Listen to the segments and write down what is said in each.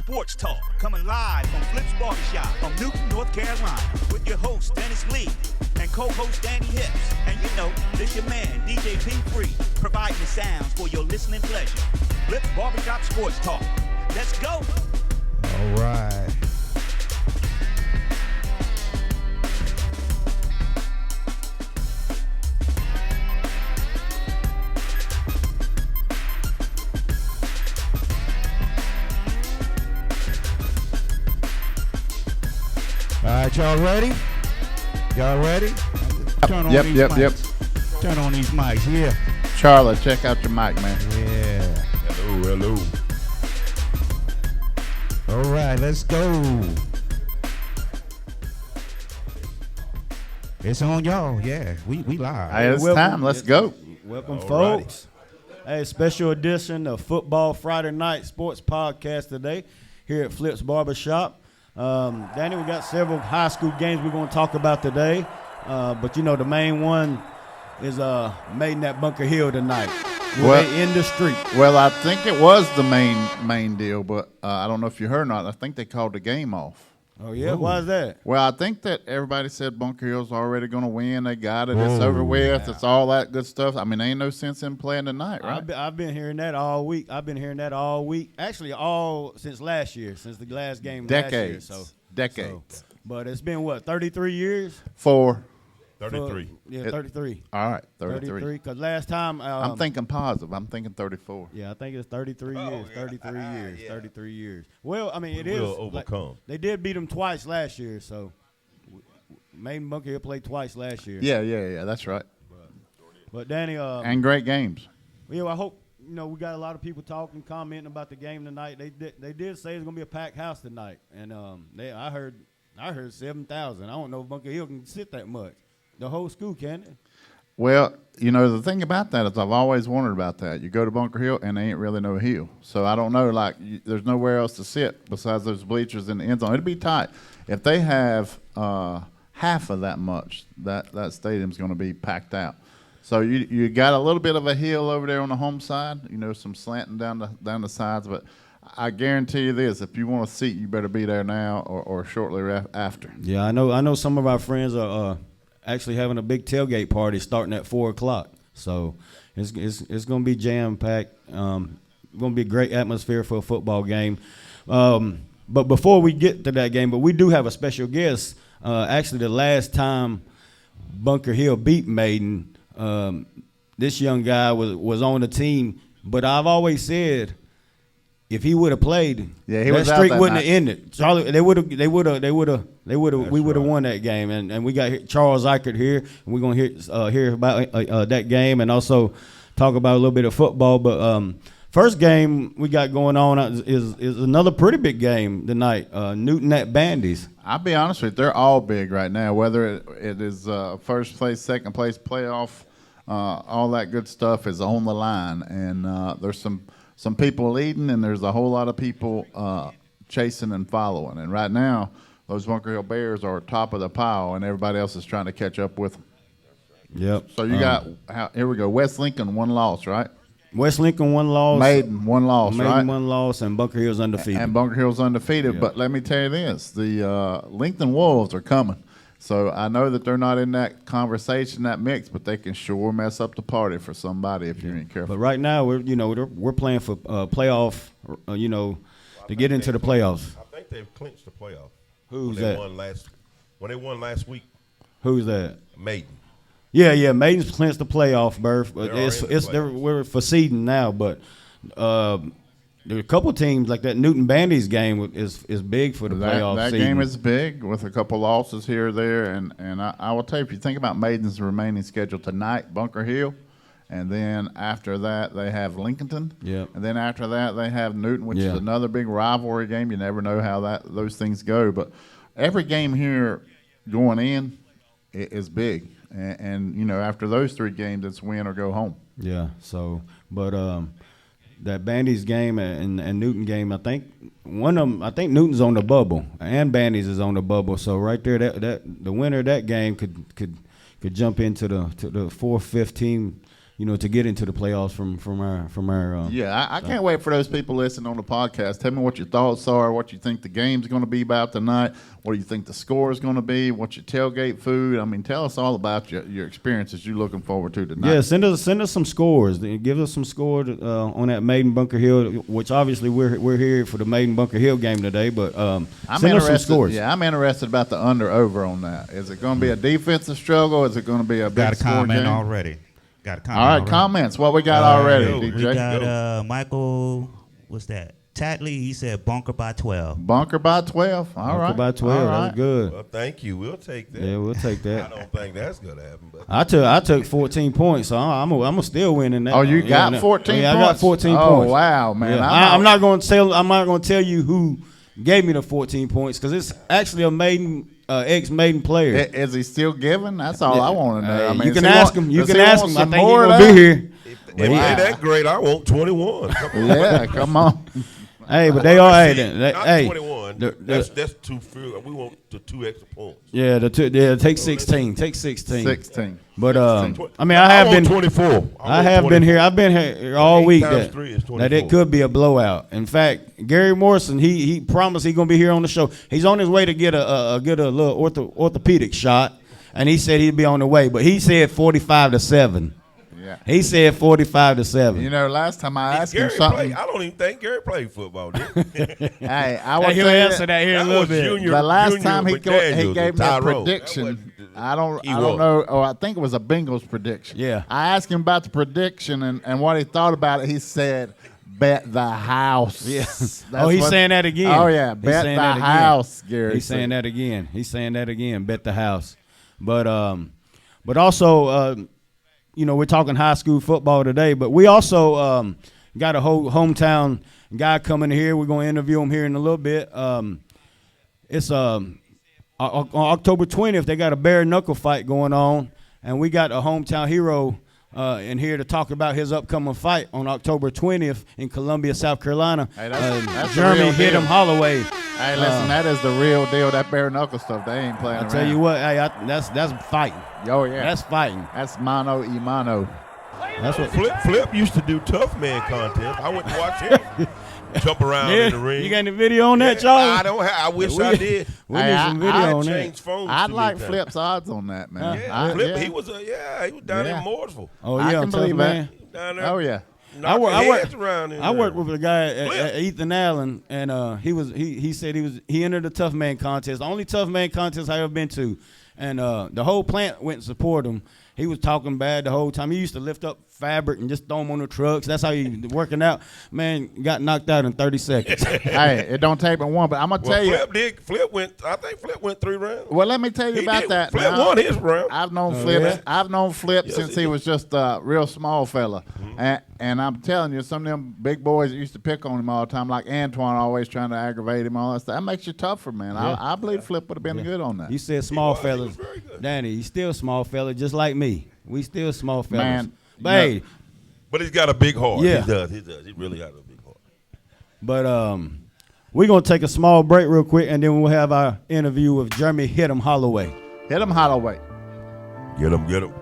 Sports Talk, coming live from Flip's Barbershop from Newton, North Carolina, with your host, Dennis Lee, and co-host, Danny Hips. And you know, this your man, DJ P. Free, providing the sounds for your listening pleasure. Flip's Barbershop Sports Talk. Let's go. All right. All right, y'all ready? Y'all ready? Turn on these mics. Turn on these mics, yeah. Charlotte, check out your mic, man. Yeah. Hello. All right, let's go. It's on y'all, yeah. We live. Hey, it's time. Let's go. Welcome, Alrighty. folks. Hey, special edition of Football Friday Night Sports Podcast today here at Flip's Barbershop. Danny, we got several high school games we're going to talk about today. But, you know, the main one is Maiden at Bunker Hill tonight. They in the street. Well, I think it was the main deal, but I don't know if you heard or not. I think they called the game off. Oh, yeah? Ooh. Why is that? Well, I think that everybody said Bunker Hill's already going to win. They got it. It's over with. Yeah. It's all that good stuff. I mean, there ain't no sense in playing tonight, right? I've been hearing that all week. Actually, since last year, since the last game Decades. last year. Decades. But it's been, 33 years? 4. 33. Yeah, 33. All right, 33. Because last time I'm thinking positive. I'm thinking 34. Yeah, I think it's 33 years. Yeah. 33 years. Yeah. 33 years. Well, I mean, we will overcome. They did beat them twice last year, so Maiden Bunker Hill played twice last year. Yeah. That's right. But Danny, and great games. Yeah, I hope we got a lot of people talking, commenting about the game tonight. They did say it's gonna be a packed house tonight, and I heard 7,000. I don't know if Bunker Hill can sit that much. The whole school, can it? Well, the thing about that is I've always wondered about that. You go to Bunker Hill, and there ain't really no hill. So I don't know, there's nowhere else to sit besides those bleachers in the end zone. It'd be tight. If they have half of that much, that stadium's going to be packed out. So you got a little bit of a hill over there on the home side, some slanting down the sides. But I guarantee you this, if you want a seat, you better be there now or shortly after. Yeah, I know some of our friends are actually having a big tailgate party starting at 4:00. So it's going to be jam-packed. Going to be a great atmosphere for a football game. But before we get to that game, we do have a special guest. Actually, the last time Bunker Hill beat Maiden, this young guy was on the team. But I've always said, if he would have played, that streak wouldn't have ended. Charlie, we would have won that game. And we got Charles Eichert here, and we're gonna hear about that game and also talk about a little bit of football. But first game we got going on is another pretty big game tonight. Newton at Bandy's. I'll be honest with you, they're all big right now. Whether it is first place, second place, playoff, all that good stuff is on the line, and there's some people leading, and there's a whole lot of people chasing and following. And right now, those Bunker Hill Bears are top of the pile, and everybody else is trying to catch up with them. Yep. So you got, here we go, West Lincoln, 1 loss, right? West Lincoln 1 loss. Maiden 1 loss, right? Maiden 1 loss, and Bunker Hill's undefeated. And Bunker Hill's undefeated. Yep. But let me tell you this, the Lincoln Wolves are coming. So I know that they're not in that conversation, that mix, but they can sure mess up the party for somebody if you ain't careful. But right now we're playing for playoff, to get into the playoffs. I think they've clinched the playoff. Who's that? When they won last week. Who's that? Maiden. Yeah. Maiden's clinched the playoff berth. We're for seeding now, but there are a couple of teams like that. Newton Bandy's game is big for the playoff That seeding. game is big with a couple losses here or there. And I will tell you, if you think about Maiden's remaining schedule tonight, Bunker Hill, and then after that they have Lincolnton. Yep. And then after that they have Newton, which is another big rivalry game. You never know how those things go. But every game here going in is big. And after those 3 games, it's win or go home. Yeah, so, but that Bandy's game and Newton game, I think Newton's on the bubble and Bandy's is on the bubble. So right there, that the winner of that game could jump into the 4th, 5th team to get into the playoffs from our. Yeah, I can't wait for those people listening on the podcast. Tell me what your thoughts are, what you think the game's going to be about tonight, what do you think the score is going to be, what's your tailgate food. I mean, tell us all about your experiences you're looking forward to tonight. Yeah, send us some scores. Give us some scores on that Maiden Bunker Hill, which obviously we're here for the Maiden Bunker Hill game today. But send us some scores. Yeah, I'm interested about the under/over on that. Is it going to be a defensive struggle? Is it going to be a big score game? Got a comment already. Got a comment. All right, already. comments. What we got already, DJ? We got Michael. What's that? Tatley. He said bunker by 12. Bunker by 12. All right. Bunker by 12. All That was right. good. Well, thank you. We'll take that. Yeah, we'll take I that. don't think that's gonna happen, but I took 14 points, so I'm gonna still win in that. Oh, you got 14 yeah, points? I got 14 oh, points. wow, man. Yeah. I'm not going to tell you who gave me the 14 points because it's actually a ex-Maiden player. Is he still giving? That's all I want to know. I mean, you can does he ask want- him. You does can he ask want him. I some think he's more of gonna be that? here. if they that great, I want 21. Come on. Yeah, come on. Hey, but they are. Not Hey, 21. That's too few. We want the 2 extra points. yeah, take 16. Take 16. 16. But I mean, I want 24. I have been here. I've been here all 8 week. times 3 is 24. That it could be a blowout. In fact, Gary Morrison, he promised he's gonna be here on the show. He's on his way to get a little orthopedic shot, and he said he'd be on the way. But he said 45-7. Yeah. He said 45-7. You know, last time I asked him Gary something. I don't even think Gary played football, did he? Hey, I will He'll tell you, answer that here in a little bit. the last time he McDaniels gave or me a Tyrone. prediction, I don't He know. was. Oh, I think it was a Bengals prediction. Yeah. I asked him about the prediction and what he thought about it. He said, "Bet the house." Yeah. That's Oh, he's what- saying that again. Oh yeah, He's bet saying the that again. house, Gary. He's saying said. that again. He's saying that again. Bet the house. But also, we're talking high school football today. But we also got a whole hometown guy coming here. We're going to interview him here in a little bit. It's on October 20th. They got a bare knuckle fight going on, and we got a hometown hero in here to talk about his upcoming fight on October 20th in Columbia, South Carolina. Hey, that's the Jeremie real deal. Holloway. Hey, listen, that is the real deal. That bare knuckle stuff, they ain't playing I around. tell you what, hey, that's fighting. Oh yeah, That's fighting. that's mano y mano. That's what. Flip used to do tough man contest. I went to watch him jump around in the ring. You got any video on that, Yeah, y'all? I don't have. I wish I did. We need some video on that. Changed phones. I'd too like many times. Flip's odds on that, man. Yeah, Flip. yeah. He was down Yeah. in Mooresville. Oh I yeah, can tough believe man. Down there. Oh yeah. knocking I work- heads around in I there. worked with a guy Flip. at Ethan Allen, and he said he entered the tough man contest, the only tough man contest I ever been to, and the whole plant went and support him. He was talking bad the whole time. He used to lift up fabric and just throw them on the trucks. That's how he working out. Man, got knocked out in 30 seconds. Hey, it don't take but one, but I'm gonna Well, tell you. I think Flip went 3 rounds. Well, let me tell you He about did. that. Flip now. won his round. I've known Flip. yeah? I've known Flip Yes, since he he did. was just a real small fella, and I'm telling you, some of them big boys that used to pick on him all the time, like Antoine, always trying to aggravate him, all that stuff. That makes you tougher, man. Yeah. I believe Flip would have been good on that. You said small was. He fellas. was very good. Danny, he's still small fella, just like me. We still small fellas. Man, But you know- hey, But he's got a big heart. Yeah. He does. He really got a big heart. but we're gonna take a small break real quick, and then we'll have our interview with Jeremie Holloway. Hit him Holloway. Get him, get him.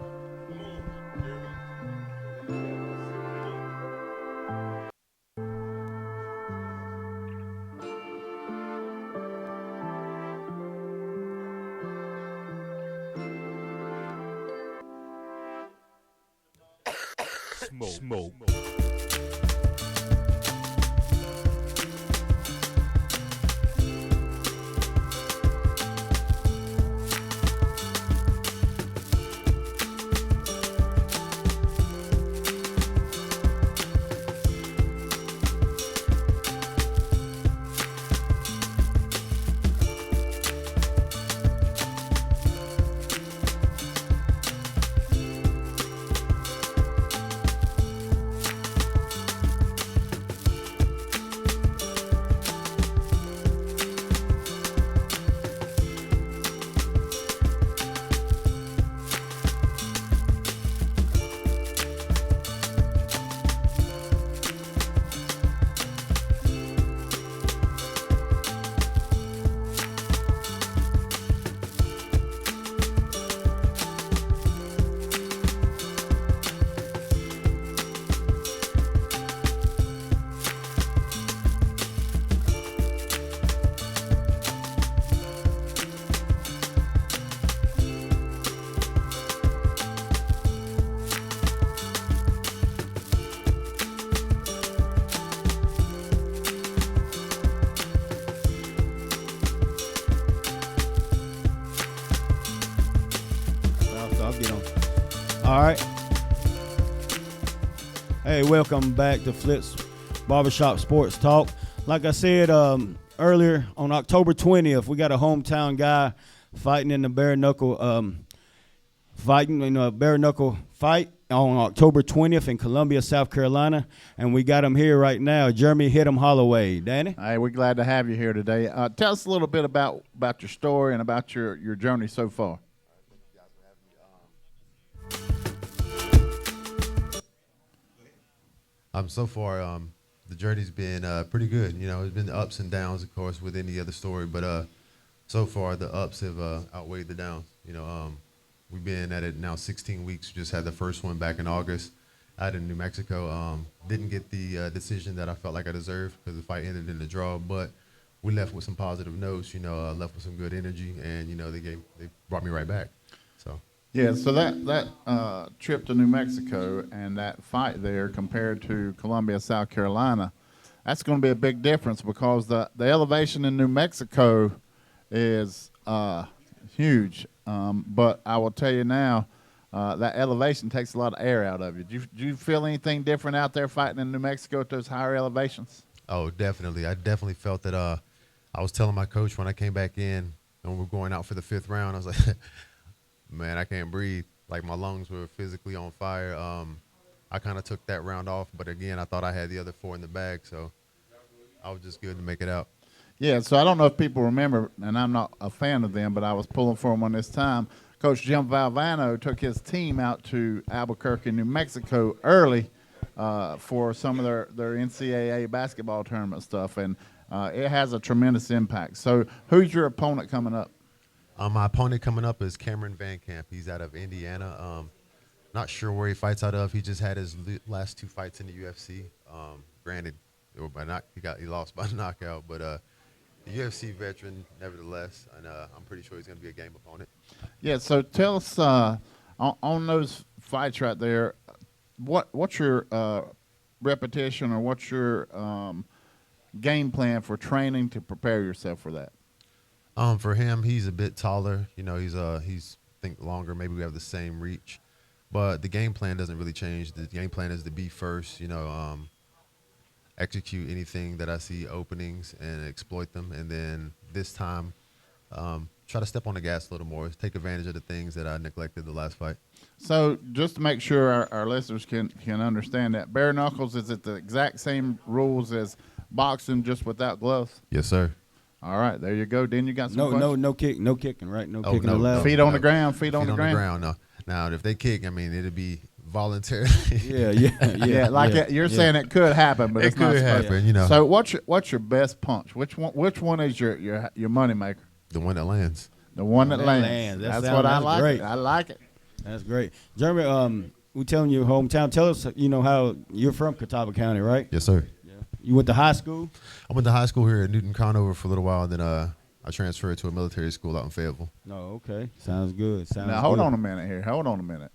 Smoke. All right. Hey, welcome back to Flip's Barbershop Sports Talk. Like I said earlier, on October 20th, we got a hometown guy fighting in the bare knuckle fight on October 20th in Columbia, South Carolina, and we got him here right now, Jeremie Holloway. Danny? Hey, we're glad to have you here today. Tell us a little bit about your story and about your journey so far. So far, the journey's been pretty good. You know, there's been the ups and downs, of course, with any other story, but so far the ups have outweighed the downs. You know, we've been at it now 16 weeks. We just had the first one back in August out in New Mexico. Didn't get the decision that I felt like I deserved because the fight ended in a draw, but we left with some positive notes. You know, left with some good energy, and you know they brought me right back. So. Yeah, so that trip to New Mexico and that fight there compared to Columbia, South Carolina, that's going to be a big difference because the elevation in New Mexico is huge. But I will tell you now, that elevation takes a lot of air out of you. Do you feel anything different out there fighting in New Mexico at those higher elevations? Oh, definitely. I definitely felt that. I was telling my coach when I came back in and we were going out for the 5th round, I was like, man, I can't breathe. Like my lungs were physically on fire. I kind of took that round off, but again, I thought I had the other 4 in the bag, so I was just good to make it out. Yeah, so I don't know if people remember, and I'm not a fan of them, but I was pulling for them on this time. Coach Jim Valvano took his team out to Albuquerque, New Mexico early for some of their NCAA basketball tournament stuff, and it has a tremendous impact. So who's your opponent coming up? My opponent coming up is Cameron Van Camp. He's out of Indiana. Not sure where he fights out of. He just had his last 2 fights in the UFC. Granted, he lost by knockout, but a UFC veteran nevertheless, and I'm pretty sure he's going to be a game opponent. Yeah, so tell us on those fights right there, what's your repetition or what's your game plan for training to prepare yourself for that? For him, he's a bit taller. You know, he's think longer. Maybe we have the same reach, but the game plan doesn't really change. The game plan is to be first. You know, execute anything that I see openings and exploit them, and then this time, try to step on the gas a little more. Take advantage of the things that I neglected the last fight. So just to make sure our listeners can understand that, bare knuckles, is it the exact same rules as boxing, just without gloves? Yes, sir. All right, there you go. Then you got some No kicking, right? No kicking allowed. Feet on the ground, feet on the ground. No. Now, if they kick, I mean, it'll be voluntary. Yeah. You're saying it could happen, but it it's not could supposed happen, you know. So what's your best punch? Which one is your money maker? The one that lands. The one that lands. That's what I like. Great. I like it. That's great. Jeremie, we telling you hometown. Tell us, how you're from Catawba County, right? Yes, sir. Yeah. You went to high school? I went to high school here at Newton Conover for a little while, then I transferred to a military school out in Fayetteville. Oh, okay. Sounds good. Now, hold on a minute here. Hold on a minute.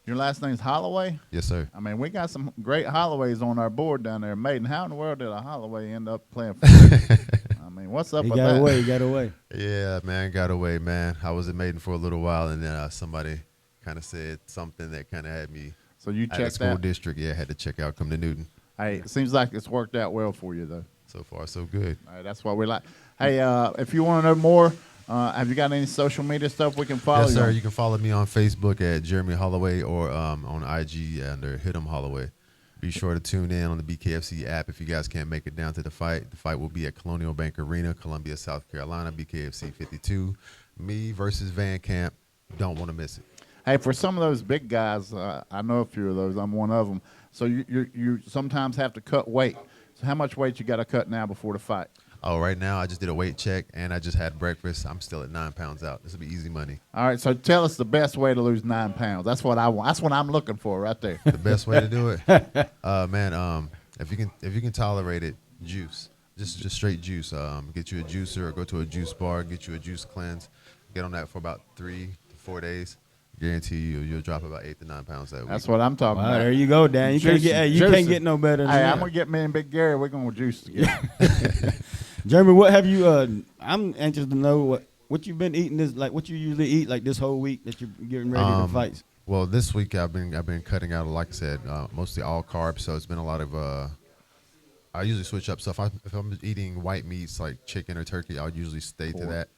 Your last name's Holloway? Yes, sir. I mean, we got some great Holloways on our board down there. Maiden, how in the world did a Holloway end up playing for you? I mean, what's up with that? He got away. Yeah, man, got away, man. I was at Maiden for a little while, and then somebody kind of said something that kind of had me So you at the checked school that? district. Yeah, had to check out, come to Newton. Hey, it seems like it's worked out well for you, though. So far, so good. All right, that's what we like. Hey, if you want to know more, have you got any social media stuff we can follow? Yes, sir. on? You can follow me on Facebook at Jeremie Holloway or on IG under Him Holloway. Be sure to tune in on the BKFC app if you guys can't make it down to the fight. The fight will be at Colonial Bank Arena, Columbia, South Carolina, BKFC 52. Me versus Van Camp. Don't want to miss it. Hey, for some of those big guys, I know a few of those. I'm one of them. So you sometimes have to cut weight. So how much weight you got to cut now before the fight? Oh, right now I just did a weight check and I just had breakfast. I'm still at 9 pounds out. This will be easy money. All right, so tell us the best way to lose 9 pounds. That's what I want. That's what I'm looking for right there. The best way to do it, man. If you can tolerate it, juice. Just straight juice. Get you a juicer or go to a juice bar. Get you a juice cleanse. Get on that for about 3 to 4 days. Guarantee you'll drop about 8 to 9 pounds that week. That's what I'm talking about. There you go, Dan. You can't get no better than Hey, that. I'm gonna get me and Big Gary. We're gonna juice together. Jeremie, what have you? I'm anxious to know what you've been eating. What you usually eat like this whole week that you're getting ready to fight. Well, this week I've been cutting out, like I said, mostly all carbs. So it's been a lot of. I usually switch up stuff. If I'm eating white meats like chicken or turkey, I'll usually stay to that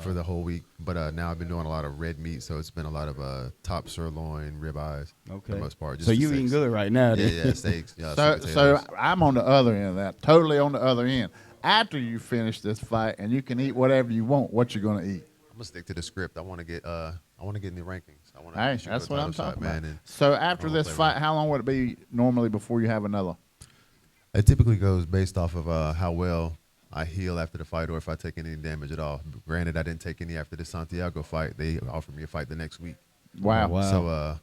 for the whole week. But now I've been doing a lot of red meat, so it's been a lot of top sirloin, ribeyes, for the most part. So you eating good right now? Yeah, steaks. So I'm on the other end of that, totally on the other end. After you finish this fight and you can eat whatever you want, what you gonna eat? I'm gonna stick to the script. I want to get in the rankings. Hey, that's what I'm talking about. So after this fight, how long would it be normally before you have another? It typically goes based off of how well I heal after the fight or if I take any damage at all. Granted, I didn't take any after the Santiago fight. They offered me a fight the next week. Wow. So,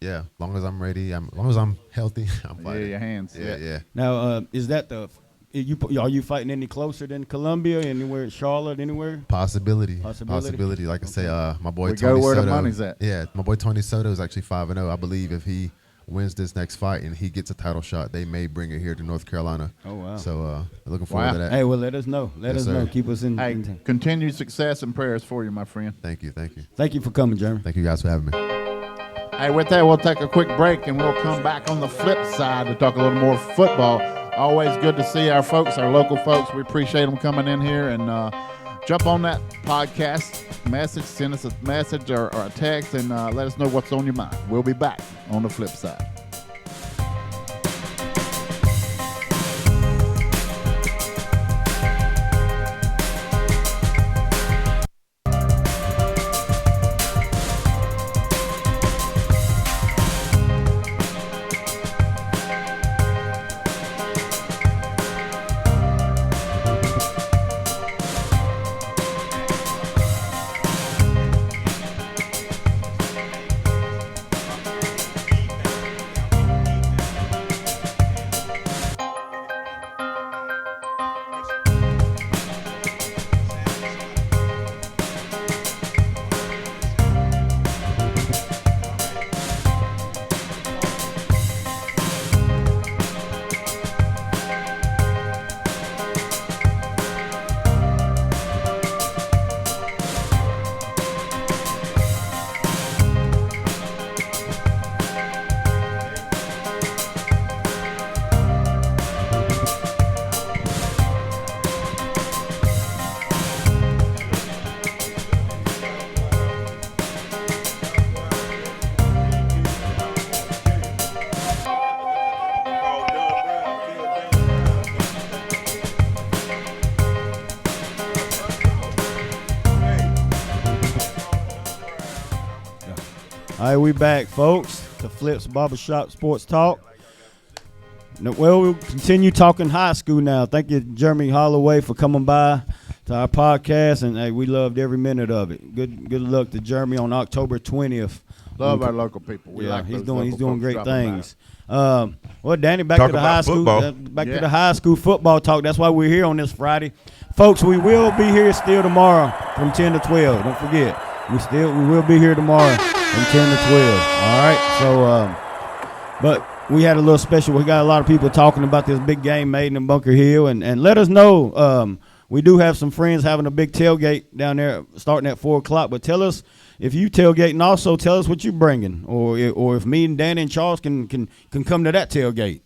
yeah, as long as I'm ready, as long as I'm healthy, I'm fighting. Yeah, your hands. Yeah. Now, is that are you fighting any closer than Columbia, anywhere, Charlotte, anywhere? Possibility. Like I say, my boy We Tony go where Soto. the money's at. Yeah, my boy Tony Soto is actually 5-0. I believe if he wins this next fight and he gets a title shot, they may bring it here to North Carolina. Oh, wow. So looking forward to that. Hey, well, let us know. Let us know. Keep us in. Hey, continued success and prayers for you, my friend. Thank you. Thank you for coming, Jeremy. Thank you guys for having me. Hey, with that, we'll take a quick break and we'll come back on the flip side to talk a little more football. Always good to see our folks, our local folks. We appreciate them coming in here and jump on that podcast message, send us a message or a text and let us know what's on your mind. We'll be back on the flip side. All right, we back, folks, to Flip's Barbershop Sports Talk. Well, we'll continue talking high school now. Thank you, Jeremie Holloway, for coming by to our podcast, and hey, we loved every minute of it. Good luck to Jeremie on October 20th. Love our local people. We like he's those doing local great folks things. Well, Danny, back Talk to the about high school. football. To the high school football talk. That's why we're here on this Friday, folks. We will be here still tomorrow from 10 to 12. Don't forget, we will be here tomorrow from 10 to 12. All right. So, but we had a little special. We got a lot of people talking about this big game, Maiden in Bunker Hill, and let us know. We do have some friends having a big tailgate down there starting at 4 o'clock. But tell us if you tailgate, and also tell us what you're bringing, or if me and Danny and Charles can come to that tailgate.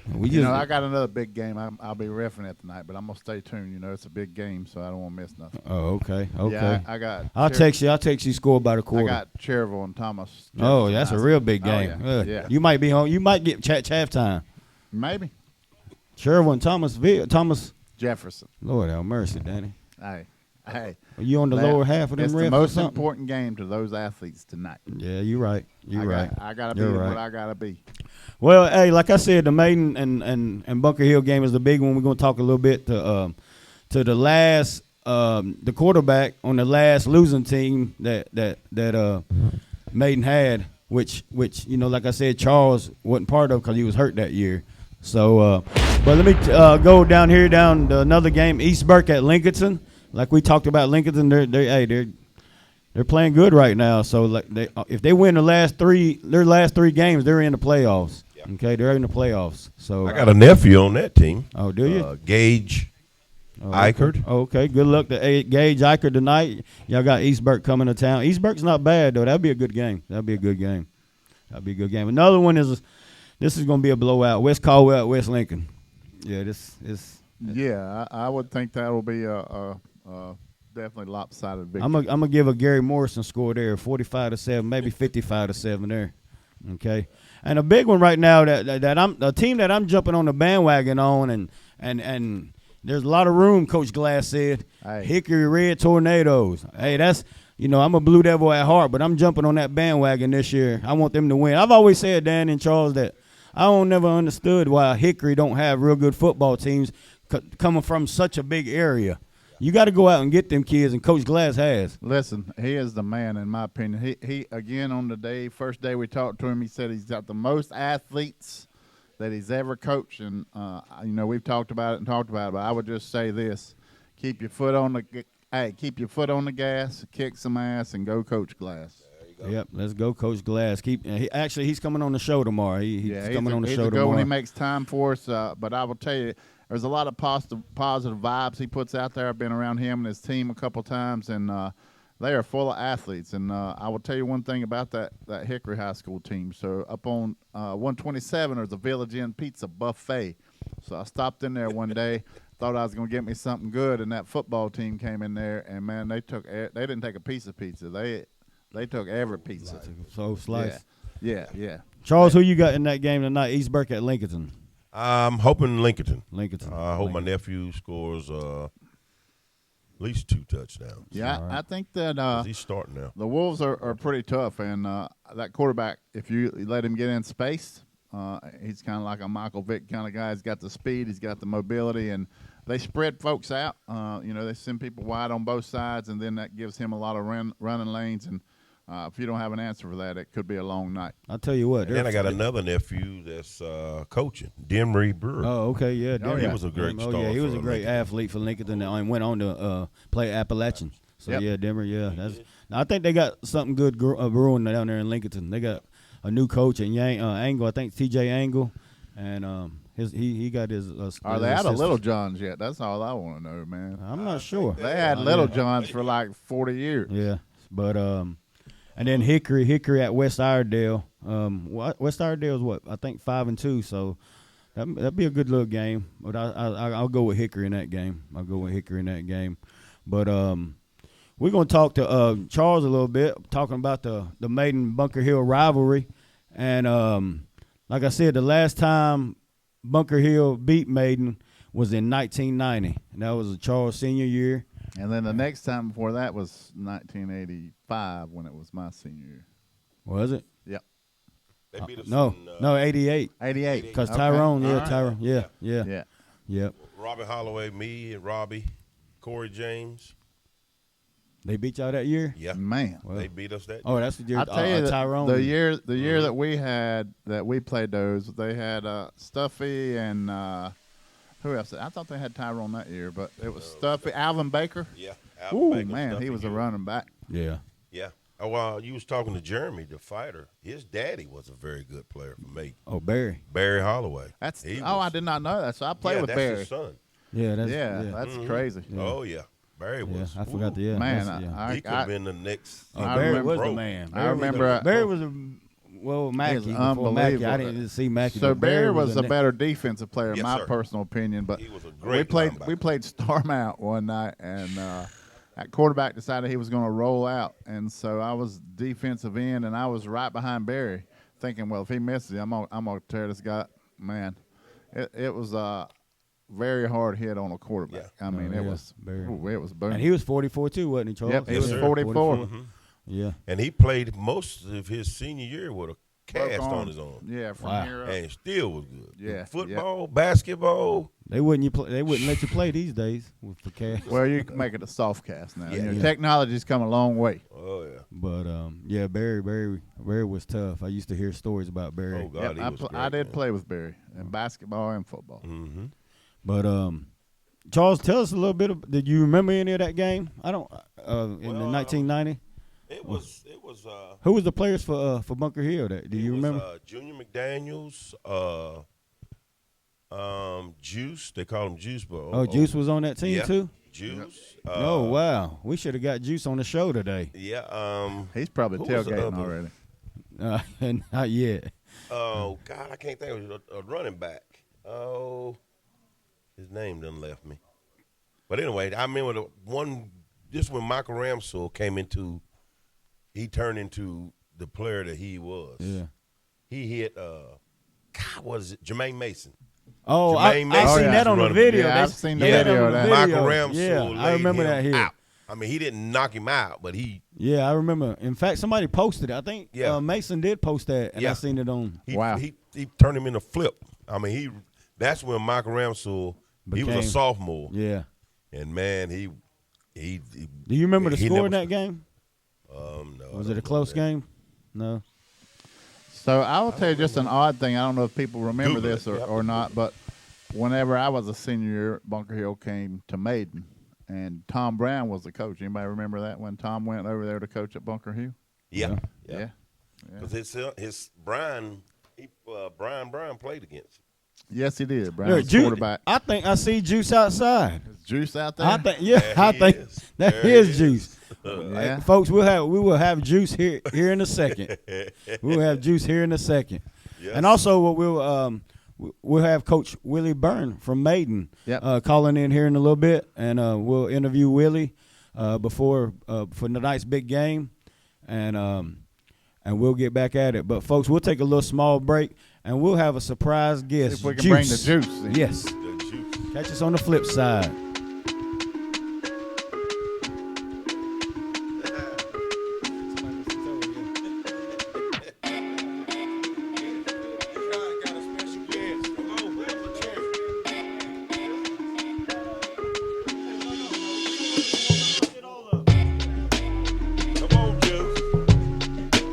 I got another big game. I'll be refereeing it tonight, but I'm gonna stay tuned. It's a big game, so I don't want to miss nothing. Oh, okay. Yeah, I got. I'll text you score by the quarter. I got Cherville and Thomas. Oh, that's a real big game. Oh, yeah. You might be home. You might get halftime. Maybe. Cherville and Thomas Jefferson. Lord have mercy, Danny. Hey. Are you on the lower half of them It's refs the most or something? important game to those athletes tonight. Yeah, you're right. I gotta be what I gotta be. Well, hey, like I said, the Maiden and Bunker Hill game is the big one. We're gonna talk a little bit to the last the quarterback on the last losing team that Maiden had, which like I said, Charles wasn't part of because he was hurt that year. So, but let me go down to another game, East Burke at Lincolnton. Like we talked about Lincolnton, they're playing good right now. So if they win their last three games, they're in the playoffs. Yeah. Okay, they're in the playoffs. So I got a nephew on that team. Oh, do you? Gage Eichert. Okay, good luck to Gage Eichert tonight. Y'all got Eastburg coming to town. Eastburg's not bad, though. That'd be a good game. Another one is this is going to be a blowout. West Caldwell at West Lincoln. Yeah, this is. Yeah, I would think that will be a definitely lopsided victory. I'm gonna give a Gary Morrison score there, 45-7, maybe 55-7 there. Okay, and a big one right now that I'm a team that I'm jumping on the bandwagon on, and there's a lot of room. Coach Glass said, Hickory Red Tornadoes. Hey, that's I'm a Blue Devil at heart, but I'm jumping on that bandwagon this year. I want them to win. I've always said, Dan and Charles, that I don't never understood why Hickory don't have real good football teams coming from such a big area. You got to go out and get them kids, and Coach Glass has. Listen, he is the man, in my opinion. He again, on the first day we talked to him, he said he's got the most athletes that he's ever coached. And, we've talked about it, but I would just say this. Keep your foot on the gas, kick some ass, and go Coach Glass. Yep, let's go, Coach Glass. He's coming on the show tomorrow. He's coming on the show tomorrow. When he makes time for us. But I will tell you, there's a lot of positive vibes he puts out there. I've been around him and his team a couple times, and they are full of athletes. And I will tell you one thing about that Hickory High School team. So up on 127, there's a Village Inn Pizza buffet. So I stopped in there one day, thought I was going to get me something good, and that football team came in there, and, man, they didn't take a piece of pizza. They took every pizza. So slice. Yeah. Charles, who you got in that game tonight? Eastburg at Lincoln. I'm hoping Lincoln. I hope my nephew scores at least 2 touchdowns. Yeah, right. I think that he's starting now. The Wolves are pretty tough, and that quarterback, if you let him get in space, he's kind of like a Michael Vick kind of guy. He's got the speed, he's got the mobility, and they spread folks out. They send people wide on both sides, and then that gives him a lot of running lanes. And if you don't have an answer for that, it could be a long night. I'll tell you what. And then I got another nephew that's coaching, Jeremie Brewer. Oh, okay, yeah. He was a great star. Yeah, he was a great Lincoln. athlete for Lincoln and went on to play Appalachian. So, Yep. yeah, Denver, yeah. I think they got something good brewing down there in Lincoln. They got a new coach and Angle, I think T.J. Angle, and he got his Are they out of Little Johns yet? That's all I want to know, man. I'm not sure. They had Little Johns for like 40 years. Yeah, but and then Hickory at West Iredale. West Iredale's what? I think 5-2. So that'd be a good little game. But I'll go with Hickory in that game. But we're gonna talk to Charles a little bit, talking about the Maiden Bunker Hill rivalry, and like I said, the last time Bunker Hill beat Maiden was in 1990, and that was a Charles senior year. And then the next time before that was 1985 when it was my senior year. Was it? Yep. They beat us No, 88. 88. Because Okay. Tyrone, All right. Tyrone, yeah. Yeah. Robbie Holloway, me, and Robbie, Corey James. They beat y'all that year? Yeah. Man. Well, They beat us that Oh, that's the year. I tell you, Tyrone. the year that we had that we played those, they had Stuffy and who else? I thought they had Tyrone that year, but it was Stuffy, Alvin Baker. Yeah. Ooh, Baker, man, Stuffy he was a Gill. running back. Yeah. Yeah. Oh, well, you was talking to Jeremy, the fighter. His daddy was a very good player for me. Oh, Barry. Barry Holloway. I did not know that. So I played with that's Barry. his son. Yeah, That's crazy. Yeah. Oh, yeah. Barry Yeah, was. I forgot the Man, that's- yeah. He could have been the next. Barry was pro. the man. I remember. Barry was Mackey. Before unbelievable. Mackey, I didn't see Mackey. So but Barry was the a better defensive player, in Yes, my sir. personal opinion. But He was a great we linebacker. played Star Mount one night, and that quarterback decided he was going to roll out, and so I was defensive end, and I was right behind Barry, thinking, well, if he misses, I'm gonna tear this guy. Man, it was a very hard hit on a quarterback. Yeah. I mean, it was boom. And he was 44 too, wasn't he, Charles? Yep, he Yes, was sir. 44. Yeah. And he played most of his senior year with a cast Broke on his arm. Yeah, from Wow. here up. And still was good. Yeah, Football, basketball. They wouldn't let you play these days with the cash. Well, you can make it a soft cast now. Yeah. Technology's come a long way. Oh, yeah. But yeah, Barry was tough. I used to hear stories about Barry. Oh, God, he was great, I did man. play with Barry in basketball and football. Mm-hmm. But Charles, tell us a little bit. Did you remember any of that game? I don't. In the 1990. It was. Who was the players for Bunker Hill? Do you remember? Junior McDaniels, Juice. They call him Juice, but Juice was on that team yeah. too. Juice. Oh wow, we should have got Juice on the show today. Yeah. He's probably who was the tailgating other? already. Not yet. Oh God, I can't think of a running back. Oh, his name done left me. But anyway, I remember the one. Just when Michael Ramsell came into, he turned into the player that he was. Yeah. He hit. God, what is it? Jermaine Mason. Oh, Jermaine I Mason seen used that to on the run video. Yeah, I've seen the video of that. Michael Ramsell. Yeah, I laid remember him that here. out. I mean, he didn't knock him out, but he. Yeah, I remember. In fact, somebody posted it. I think Yeah. Mason did post that, and I Yeah. seen it on. Wow. He turned him into flip. I mean, that's when Michael Ramsell. He was a Became- sophomore. Yeah. And man, he Do you remember the he score never- in that game? No. Was it a close game? No. So I will tell you just an odd thing. I don't know if people remember Google this it. or not, but whenever I was a senior year, Bunker Hill came to Maiden, and Tom Brown was the coach. Anybody remember that when Tom went over there to coach at Bunker Hill? Yeah. Yeah. Because his Brian Brown played against him. Yes, he did. Brown Look, was the quarterback. I think I see Juice outside. Is Juice out there? I think, There I he think is. that There he is is. Juice. Yeah. Folks, we will have Juice here in a second. We'll have Juice here in a second. Yes. And also, what we'll have Coach Willie Byrne from Maiden Yep. calling in here in a little bit, and we'll interview Willie for tonight's big game, and we'll get back at it. But folks, we'll take a little small break, and we'll have a surprise guest. if we can Juice. bring the juice in. Yes. The Juice. Catch us on the flip side. Come on, Juice.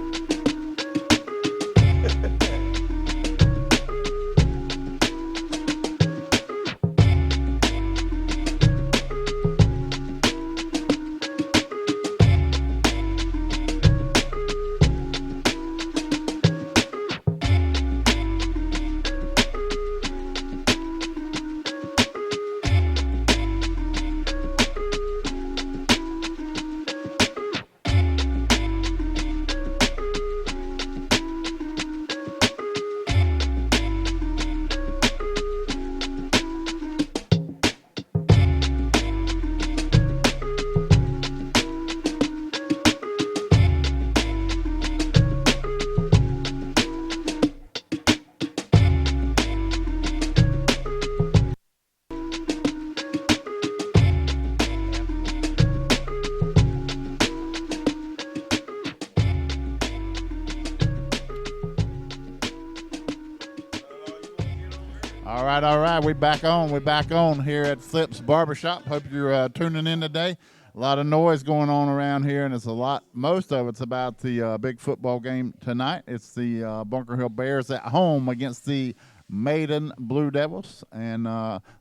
All right. We're back on here at Flip's Barbershop. Hope you're tuning in today. A lot of noise going on around here, and it's most of it's about the big football game tonight. It's the Bunker Hill Bears at home against the Maiden Blue Devils. And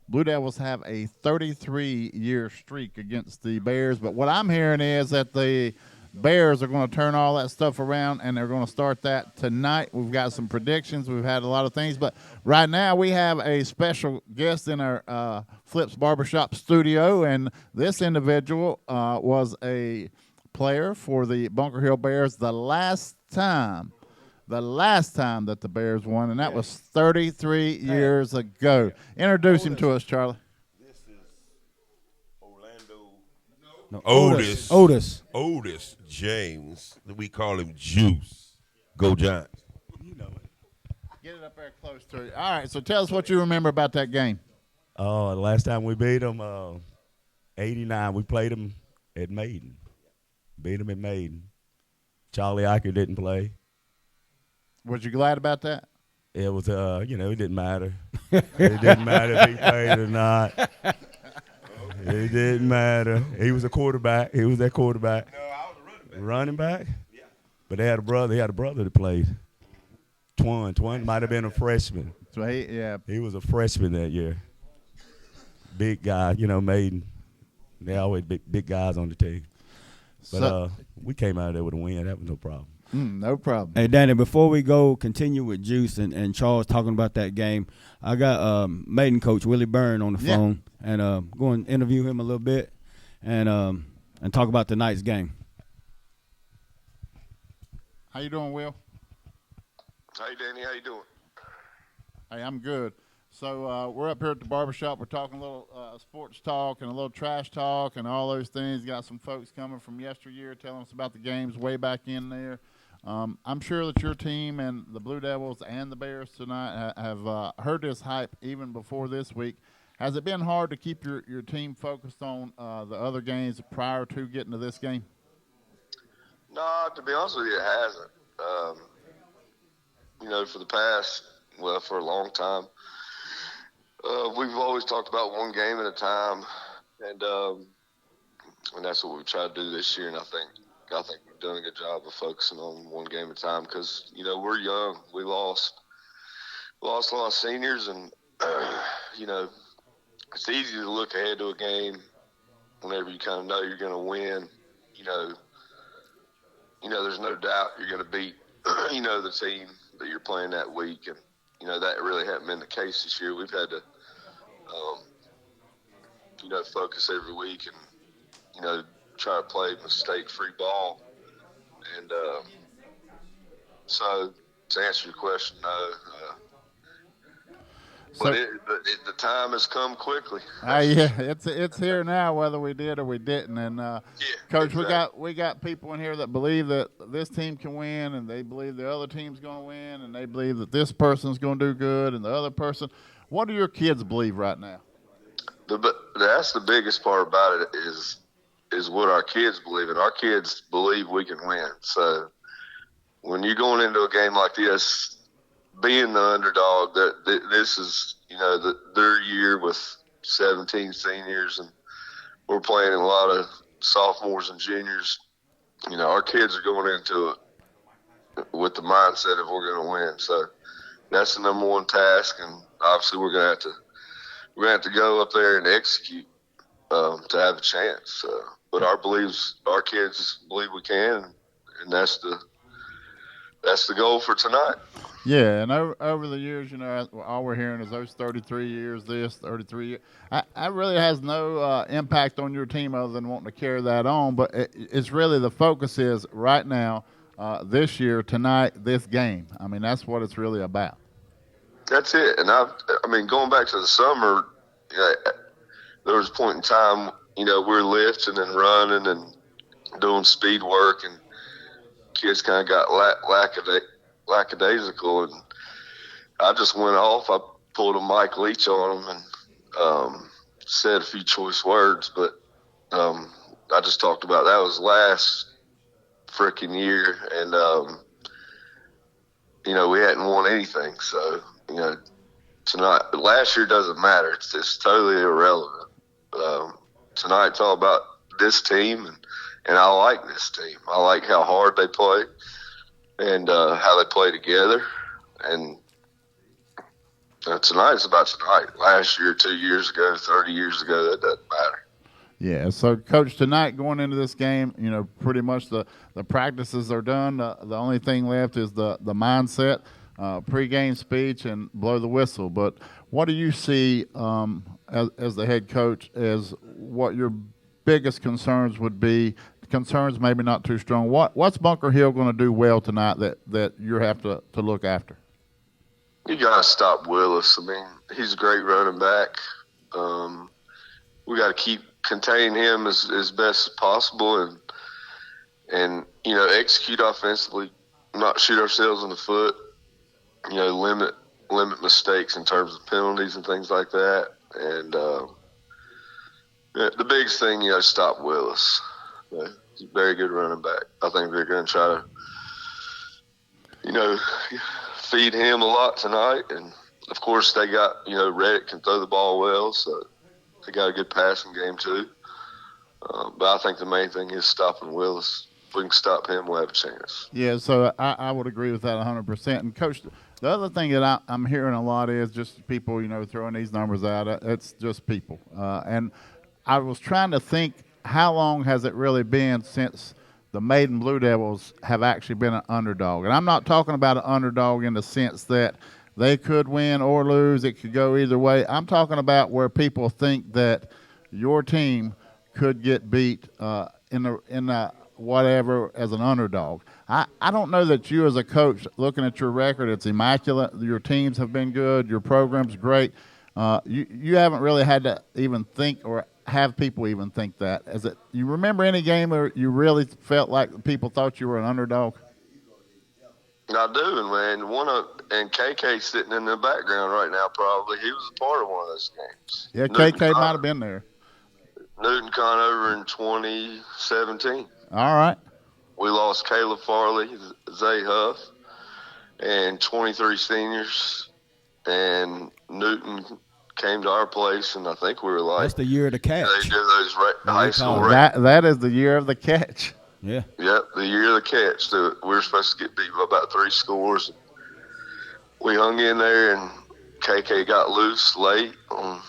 Blue Devils have a 33-year streak against the Bears. But what I'm hearing is that the Bears are going to turn all that stuff around, and they're going to start that tonight. We've got some predictions. We've had a lot of things. But right now we have a special guest in our Flips Barbershop studio, and this individual was a player for the Bunker Hill Bears the last time that the Bears won, and that was 33 years ago. Introduce him to us, Charlie. This is Orlando. No, Otis James. We call him Juice. Go Giants. Get it up there close to you. All right, so tell us what you remember about that game. The last time we beat them, 89, we played them at Maiden. Beat them at Maiden. Charlie Iker didn't play. Was you glad about that? It was, it didn't matter. It didn't matter if he played or not. It didn't matter. He was a quarterback. He was that quarterback. No, I was a running back. Running back? Yeah. But they had a brother. He had a brother that played. Twan might have been a freshman. So He was a freshman that year. Big guy, Maiden. They always big guys on the team. But So- we came out of there with a win. That was no problem. No problem. Hey, Danny, before we continue with Juice and Charles talking about that game, I got Maiden coach Willie Byrne on the phone, and go and interview him a little bit and talk about tonight's game. How you doing, Will? Hey, Danny, how you doing? Hey, I'm good. So we're up here at the Barbershop. We're talking a little sports talk and a little trash talk and all those things. Got some folks coming from yesteryear telling us about the games way back in there. I'm sure that your team and the Blue Devils and the Bears tonight have heard this hype even before this week. Has it been hard to keep your team focused on the other games prior to getting to this game? No, to be honest with you, it hasn't. For the past, for a long time, we've always talked about one game at a time, and that's what we've tried to do this year. And I think we've done a good job of focusing on one game at a time because we're young. We lost a lot of seniors, and it's easy to look ahead to a game whenever you kind of know you're going to win. There's no doubt you're going to beat the team that you're playing that week, and that really hasn't been the case this year. We've had to focus every week and try to play mistake-free ball. And so to answer your question, no. But the time has come quickly. Yeah, it's here now, whether we did or we didn't. And Coach, exactly. we got people in here that believe that this team can win, and they believe the other team's going to win, and they believe that this person's going to do good, and the other person. What do your kids believe right now? That's the biggest part about it is what our kids believe, and our kids believe we can win. So when you're going into a game like this, being the underdog, this is their year with 17 seniors, and we're playing a lot of sophomores and juniors. Our kids are going into it with the mindset of we're going to win. So that's the number one task, and obviously we're going to have to go up there and execute to have a chance. But our kids believe we can, and that's the goal for tonight. Yeah, and over the years, all we're hearing is those 33 years, 33 years. I really has no impact on your team other than wanting to carry that on. But it's really the focus is right now, this year, tonight, this game. I mean, that's what it's really about. That's it. And going back to the summer, there was a point in time, we're lifting and running and doing speed work, and kids kind of got lackadaisical, and I just went off. I pulled a Mike Leach on them and said a few choice words, but I just talked about that was last freaking year, and we hadn't won anything, so tonight, last year doesn't matter. It's totally irrelevant. Tonight it's all about this team, and I like this team. I like how hard they play and how they play together. And tonight is about tonight. Last year, 2 years ago, 30 years ago, that doesn't matter. Yeah, so, Coach, tonight going into this game, pretty much the practices are done. The only thing left is the mindset, pregame speech, and blow the whistle. But what do you see as the head coach as what your biggest concerns would be? Concerns maybe not too strong. What's Bunker Hill going to do well tonight that you have to look after? You got to stop Willis. He's a great running back. We got to contain him as best as possible and execute offensively, not shoot ourselves in the foot. Limit mistakes in terms of penalties and things like that. And the biggest thing, stop Willis. He's a very good running back. I think they're going to try to, feed him a lot tonight. And, of course, they got, Reddick can throw the ball well, so they got a good passing game too. But I think the main thing is stopping Willis. If we can stop him, we'll have a chance. Yeah, so I would agree with that 100%. And, Coach, the other thing that I'm hearing a lot is just people, throwing these numbers out. It's just people. And I was trying to think, how long has it really been since the Maiden Blue Devils have actually been an underdog. And I'm not talking about an underdog in the sense that they could win or lose. It could go either way. I'm talking about where people think that your team could get beat in the whatever as an underdog. I don't know that you as a coach, looking at your record, it's immaculate. Your teams have been good. Your program's great. You haven't really had to even think or have people even think that. You remember any game where you really felt like people thought you were an underdog? I do, man. And KK sitting in the background right now probably. He was a part of one of those games. Yeah, KK might have been there. Newton Conover in 2017. All right. We lost Caleb Farley, Zay Huff, and 23 seniors. And Newton came to our place, and I think we were like, that's the year of the catch. They do those high school that is the year of the catch. Yeah. Yep, the year of the catch. So we were supposed to get beat by about 3 scores. We hung in there, and KK got loose late on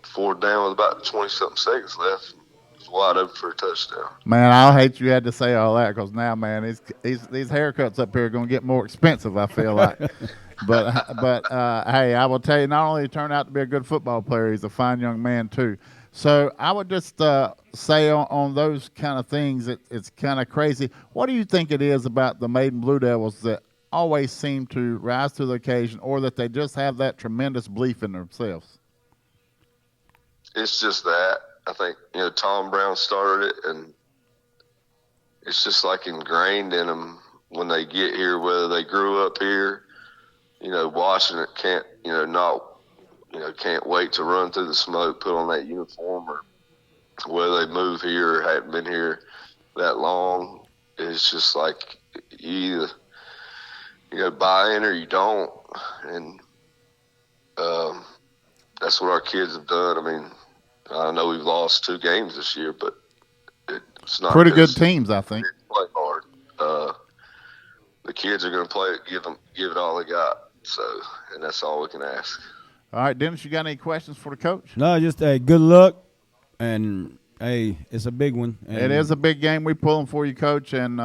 4th down with about 20-something seconds left. It was wide open for a touchdown. Man, I'll hate you had to say all that because now, man, these haircuts up here are going to get more expensive, I feel like. But hey, I will tell you, not only he turned out to be a good football player, he's a fine young man too. So I would just say on those kind of things, it's kind of crazy. What do you think it is about the Maiden Blue Devils that always seem to rise to the occasion, or that they just have that tremendous belief in themselves? It's just that. I think, Tom Brown started it, and it's just like ingrained in them when they get here, whether they grew up here, watching it, can't wait to run through the smoke, put on that uniform, or whether they move here or haven't been here that long. It's just like you either buy in or you don't. And that's what our kids have done. I mean, I know we've lost 2 games this year, but it's not pretty good teams, I think. Play hard. The kids are going to play it, give it all they got. So, and that's all we can ask. All right, Dennis, you got any questions for the coach? No, just good luck, and it's a big one. And it is a big game. We pull them for you, Coach, and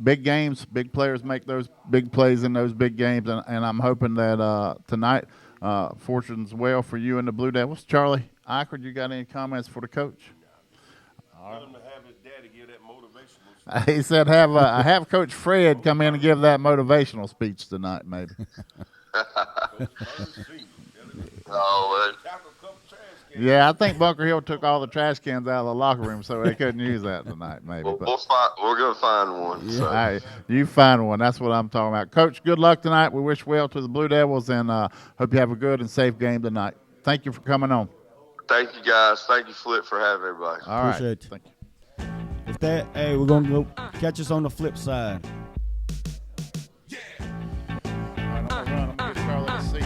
big games, big players make those big plays in those big games, and I'm hoping that tonight fortune's well for you and the Blue Devils. Charlie Eichard, you got any comments for the coach? Tell him to have his daddy give that motivational speech. He said have Coach Fred come in and give that motivational speech tonight, maybe. Yeah, I think Bunker Hill took all the trash cans out of the locker room, so they couldn't use that tonight, maybe. We're going to find one. Yeah. So. Hey, you find one. That's what I'm talking about. Coach, good luck tonight. We wish well to the Blue Devils, and hope you have a good and safe game tonight. Thank you for coming on. Thank you, guys. Thank you, Flip, for having everybody. All right. Appreciate you. Thank you. With that, we're going to go catch us on the flip side. I'm going to get Charlie a seat.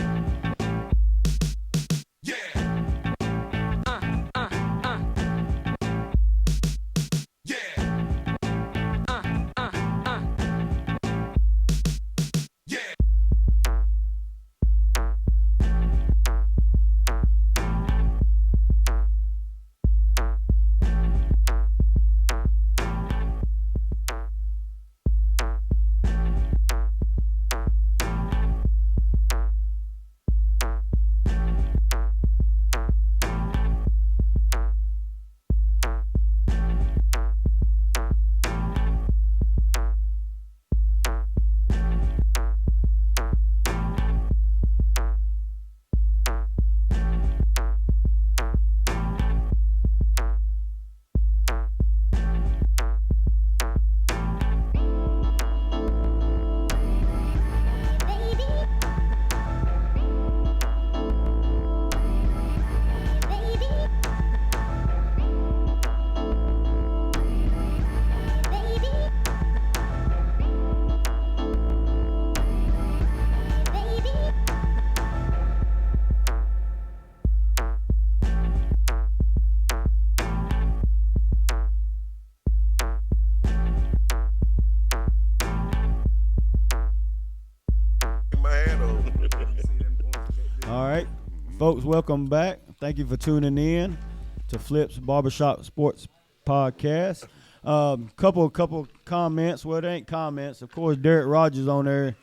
Folks, welcome back. Thank you for tuning in to Flip's Barbershop Sports Podcast. Couple comments. Well, they ain't comments. Of course, Derek Rogers on there.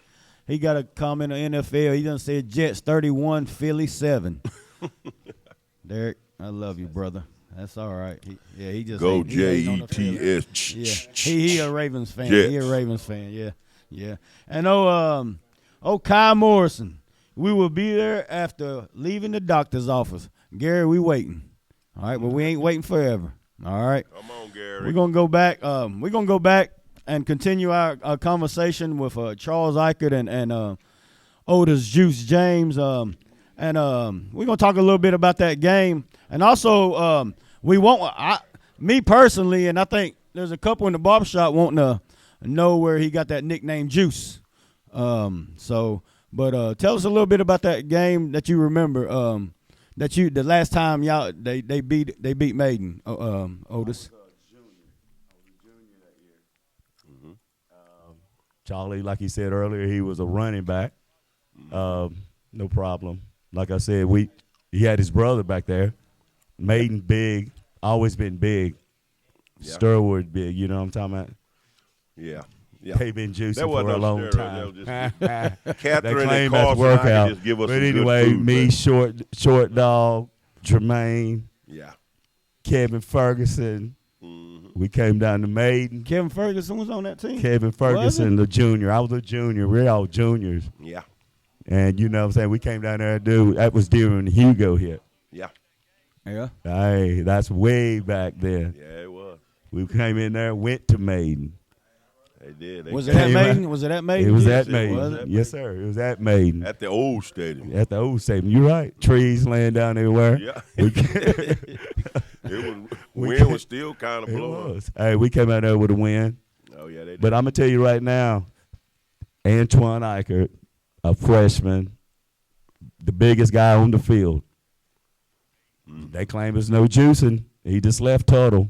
He got a comment on NFL. He done said Jets 31, Philly 7. Derek, I love you, brother. That's all right. He just Go he on the field. Jets. Yeah, he a Ravens fan. Jets. He a Ravens fan. Yeah. And Kyle Morrison, we will be there after leaving the doctor's office. Gary, we waiting. All right, but we ain't waiting forever. All right. Come on, Gary. We're gonna go back. We're gonna go back and continue our conversation with Charles Eichert and Otis Juice James. And we're gonna talk a little bit about that game. And also, me personally, and I think there's a couple in the barbershop wanting to know where he got that nickname Juice. But tell us a little bit about that game that you remember. The last time y'all they beat Maiden, Otis. Charlie, like he said earlier, he was a running back. No problem. Like I said, he had his brother back there. Maiden big, always been big. Yeah. Sturwood big, you know what I'm talking about? Yeah. They've been juicing for a long time. Catherine they and claim that's Carson workout. just give us But some anyway, good food, me, man. short dog, Jermaine, Yeah. Kevin Ferguson. We came down to Maiden. Kevin Ferguson was on that team. Kevin Ferguson, the junior. I was a junior. We're all juniors. Yeah. And you know what I'm saying? We came down there to do, that was during the Hugo hit. Yeah. Yeah. Hey, that's way back then. Yeah, it was. We came in there, went to Maiden. They did. Was it at Maiden? Was it at Maiden? It was Yes, at Maiden. was it? Yes, sir. It was at Maiden. At the old stadium. At the old stadium. You're right. Trees laying down everywhere. Yeah. Wind Wind was still kind of It blowing. was. Hey, we came out there with a win. Oh, yeah, they did. But I'm going to tell you right now, Antoine Eichert, a freshman, the biggest guy on the field. They claim there's no juicing. He just left Tuttle.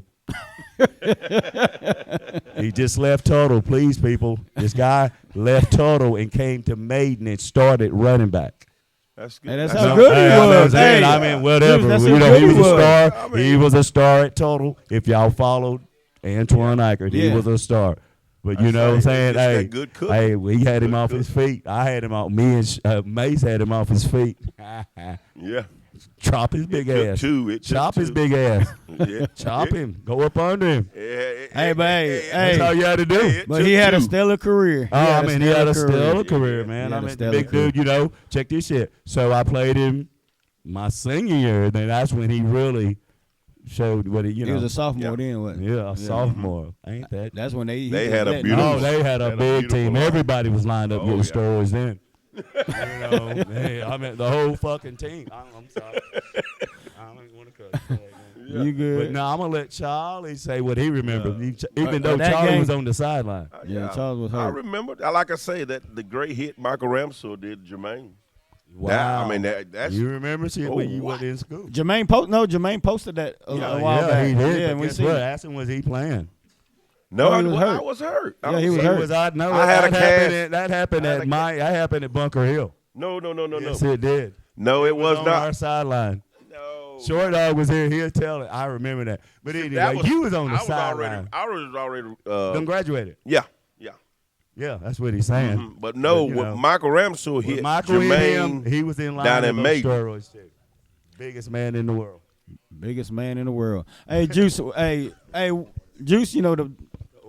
He just left Tuttle. Please, people. This guy left Tuttle and came to Maiden and started running back. That's good. Hey, that's That's how good he was. Hey, Hey, I mean, whatever. dude, that's You how know, good he was he a was. star. I mean- He was a star at Tuttle. If y'all followed Antoine Eichert, he Yeah. was a star. But you know what I'm saying? Just that Hey, good cooking. hey, we had him Good off his feet. I had him off. Me and Mace had him off his feet. Yeah. Chop his big took ass. two. It took Chop his two. big ass. Yeah. Chop him. Go up under him. Hey, but hey, That's all you had to do. it but took he had a two. stellar career. Oh, I mean, he had a stellar career, He man. had I a mean, stellar big career. dude, you know, check this shit. So I played him my senior year. Then that's when he really showed what he He was a sophomore then, wasn't he? Yeah, a sophomore. Ain't that? That's when They he had a letting beautiful- off. Oh, they had a big beautiful team. line. Everybody was lined up Oh, getting yeah. stories then. You know, hey, I mean, the whole fucking team. I'm sorry. I don't even want to cut. You good? But no, I'm gonna let Charlie say what he remembers. Even But though that Charlie game- was on the sideline. Yeah, Charles was I hurt. remember, like I say, that the great hit Michael Ramsey did Jermaine. Wow. That, I mean, that's You remember shit when you what? went in school? Jermaine posted that a while yeah, back. he did. Yeah, but and we guess seen what? it. Ask him, was he playing? no, he was hurt. I was hurt. Yeah, he was hurt. I had a cast. That happened I had at a that happened at Bunker Hill. No. Yes, it did. No, it was on not. our sideline. No. Short dog was here. He'll tell it. I remember that. But anyway, you was on the sideline. I was already. Done graduated. Yeah. Yeah, that's what he's saying. Mhm. But no, But, you what know, Michael Ramsey With hit Michael and Jermaine him, he was in line down with in those Maiden. steroids too. Biggest man in the world. Biggest man in the world. Hey, Juice. hey, Juice. You know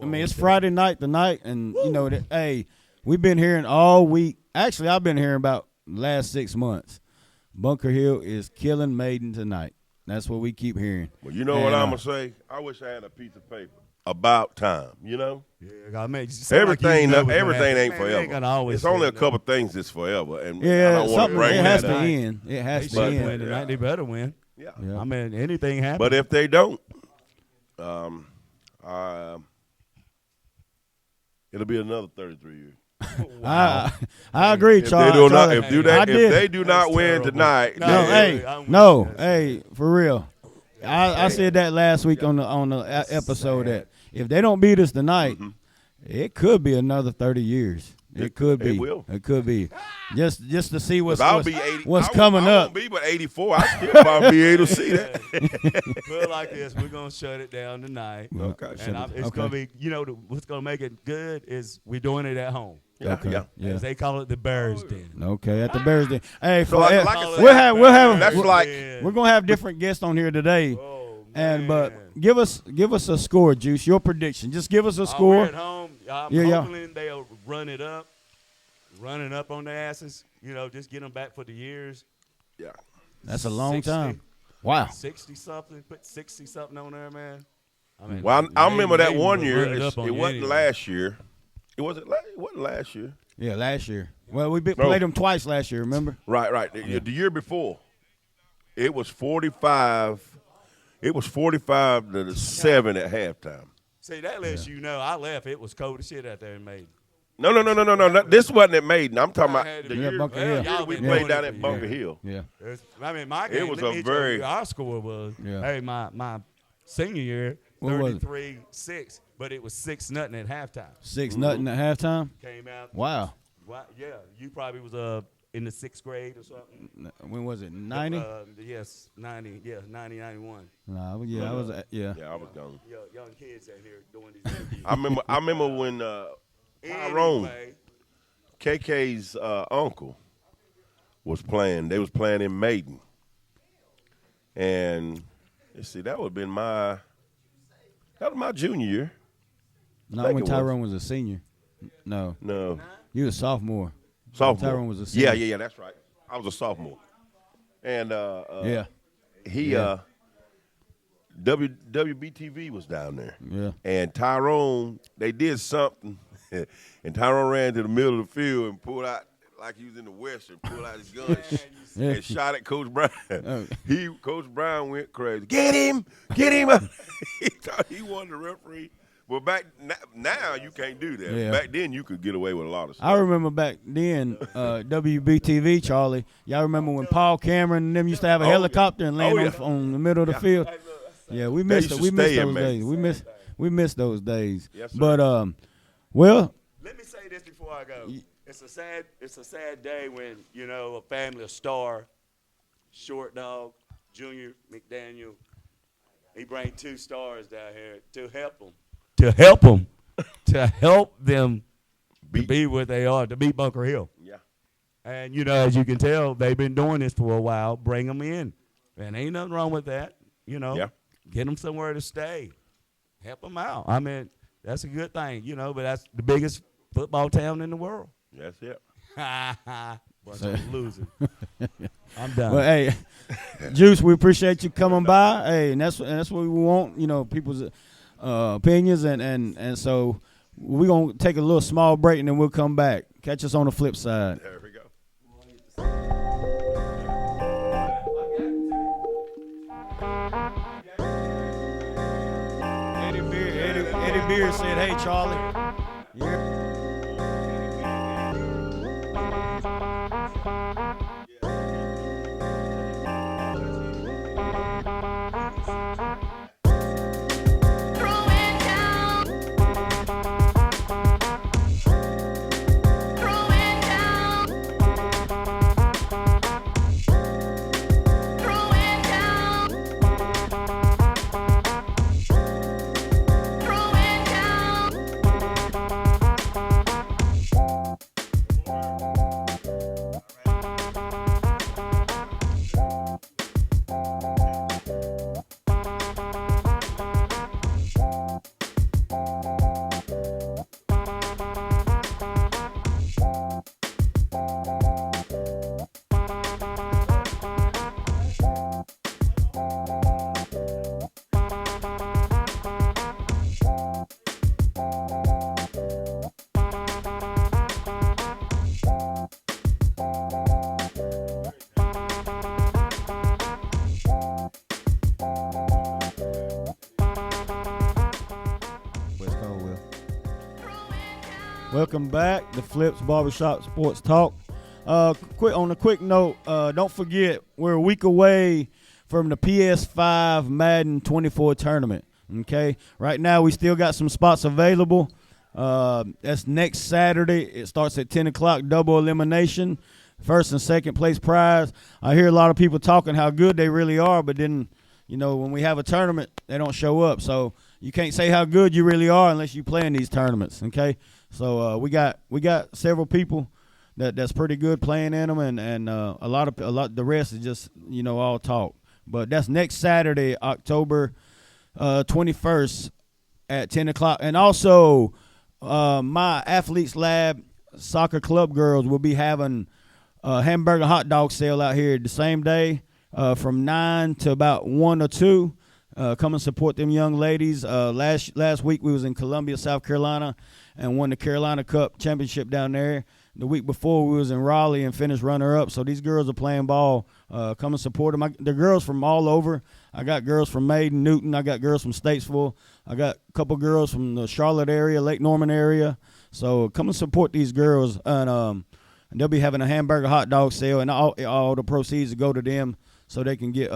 it's Friday night tonight, and you know that. Hey, we've been hearing all week. Actually, I've been hearing about the last 6 months. Bunker Hill is killing Maiden tonight. That's what we keep hearing. Well, you know what I'm gonna say? I wish I had a piece of paper. About time, you know. Yeah, I mean, Everything ain't forever. Ain't gonna always It's only a say couple things that's forever, and I Yeah, don't want to something bring it has that to up. end. It has They to should end. win tonight. They better win. Yeah. Yeah. I mean, anything happens. But if they don't, it'll be another 33 years. I agree, If they Charles. do not, Charles. if I did. they do not win terrible. tonight, No, then- hey, for real. I said that last week on the episode that if they don't beat us tonight, it could be another 30 years. It could be. It will. It could be. Just to see what's I'll be 80. what's I coming won't, up. I won't be but 84. I still probably be able to see that. Put it like this: we're gonna shut it down tonight. Okay. And it's gonna be, what's gonna make it good is we're doing it at home. Yeah. As they call it, the Bears Den. Okay, at the Bears Den. Hey, So like I said, we're gonna have different guests on here today. But give us a score, Juice. Your prediction. Just give us a score. We're at home. I'm hoping they'll run it up, running up on their asses. Just get them back for the years. Yeah. That's a long 60. time. Wow. 60-something. Put 60-something on there, man. I remember that one year. It wasn't last year. It wasn't last year. Yeah, last year. Well, we played them twice last year. Remember? Right. The year before, it was 45. It was 45 to 7 at halftime. See, that lets you know I left. It was cold as shit out there in Maiden. No. This wasn't at Maiden. I'm talking about the Yeah, year Bunker Hill. Y'all we been played doing down it at for Bunker years. Hill. Yeah. My game. It was let a me tell very- you, our score was. Yeah. Hey, my senior year, What was it? 33-6, but it was 6-0 at halftime. 6-0 at halftime. Came out. Wow. Yeah, you probably was in the 6th grade or something. When was it? 90? Yes, 90. Yeah, 90, 91. Nah, yeah, I was. Yeah. Yeah, I was young. Young kids out here doing these interviews. I remember when Tyrone, Anyway, KK's uncle, was playing. They was playing in Maiden, and let's see, that would have been my junior year. Not when Tyrone was a senior. No, No, he was sophomore. sophomore. Tyrone was a senior. Yeah, that's right. I was a sophomore, and he Yeah. WBTV was down there. Yeah. And Tyrone, they did something, and Tyrone ran to the middle of the field and pulled out, like he was in the Western, pulled out his gun and shot at Coach Brown. Oh. Coach Brown went crazy. Get him! He thought he won the referee. Well, now you can't do that. Yeah. Back then you could get away with a lot of stuff. I remember back then, WBTV, Charlie. Y'all remember when Paul Cameron and them used to have a helicopter and land on the middle of the field? Yeah, we missed used it. to We missed stay in those Maine. days. We missed those days. Yes, sir. But well, let me say this before I go. It's a sad day when a family, a star, Short Dog, Junior McDaniel, he bring 2 stars down here to help them. To help them be where they are, to beat Bunker Hill. Yeah. And, as you can tell, they've been doing this for a while. Bring them in. And ain't nothing wrong with that, Yeah. Get them somewhere to stay. Help them out. I mean, that's a good thing, but that's the biggest football town in the world. That's it. Bunch of losers. I'm done. well, hey, Juice, we appreciate you coming by. Hey, and that's what we want. People's opinions, and so we're gonna take a little small break and then we'll come back. Catch us on the flip side. There we go. Eddie Beard said, "Hey, Charlie." Yeah. Welcome back to Flips Barbershop Sports Talk. On a quick note, don't forget we're a week away from the PS5 Madden 24 tournament. Okay, right now we still got some spots available. That's next Saturday. It starts at 10 o'clock, double elimination. First and second place prize. I hear a lot of people talking how good they really are, but then, when we have a tournament, they don't show up. So you can't say how good you really are unless you play in these tournaments, okay? So we got several people that's pretty good playing in them, and a lot the rest is just all talk. But that's next Saturday, October 21st at 10 o'clock. And also my Athletes Lab Soccer Club girls will be having a hamburger hot dog sale out here the same day from 9 to about 1 or 2. Come and support them young ladies. Last week we was in Columbia, South Carolina, and won the Carolina Cup championship down there. The week before we was in Raleigh and finished runner-up. So these girls are playing ball. Come and support them. They're girls from all over. I got girls from Maiden, Newton. I got girls from Statesville. I got a couple girls from the Charlotte area, Lake Norman area. So come and support these girls. And they'll be having a hamburger hot dog sale, and all the proceeds will go to them so they can get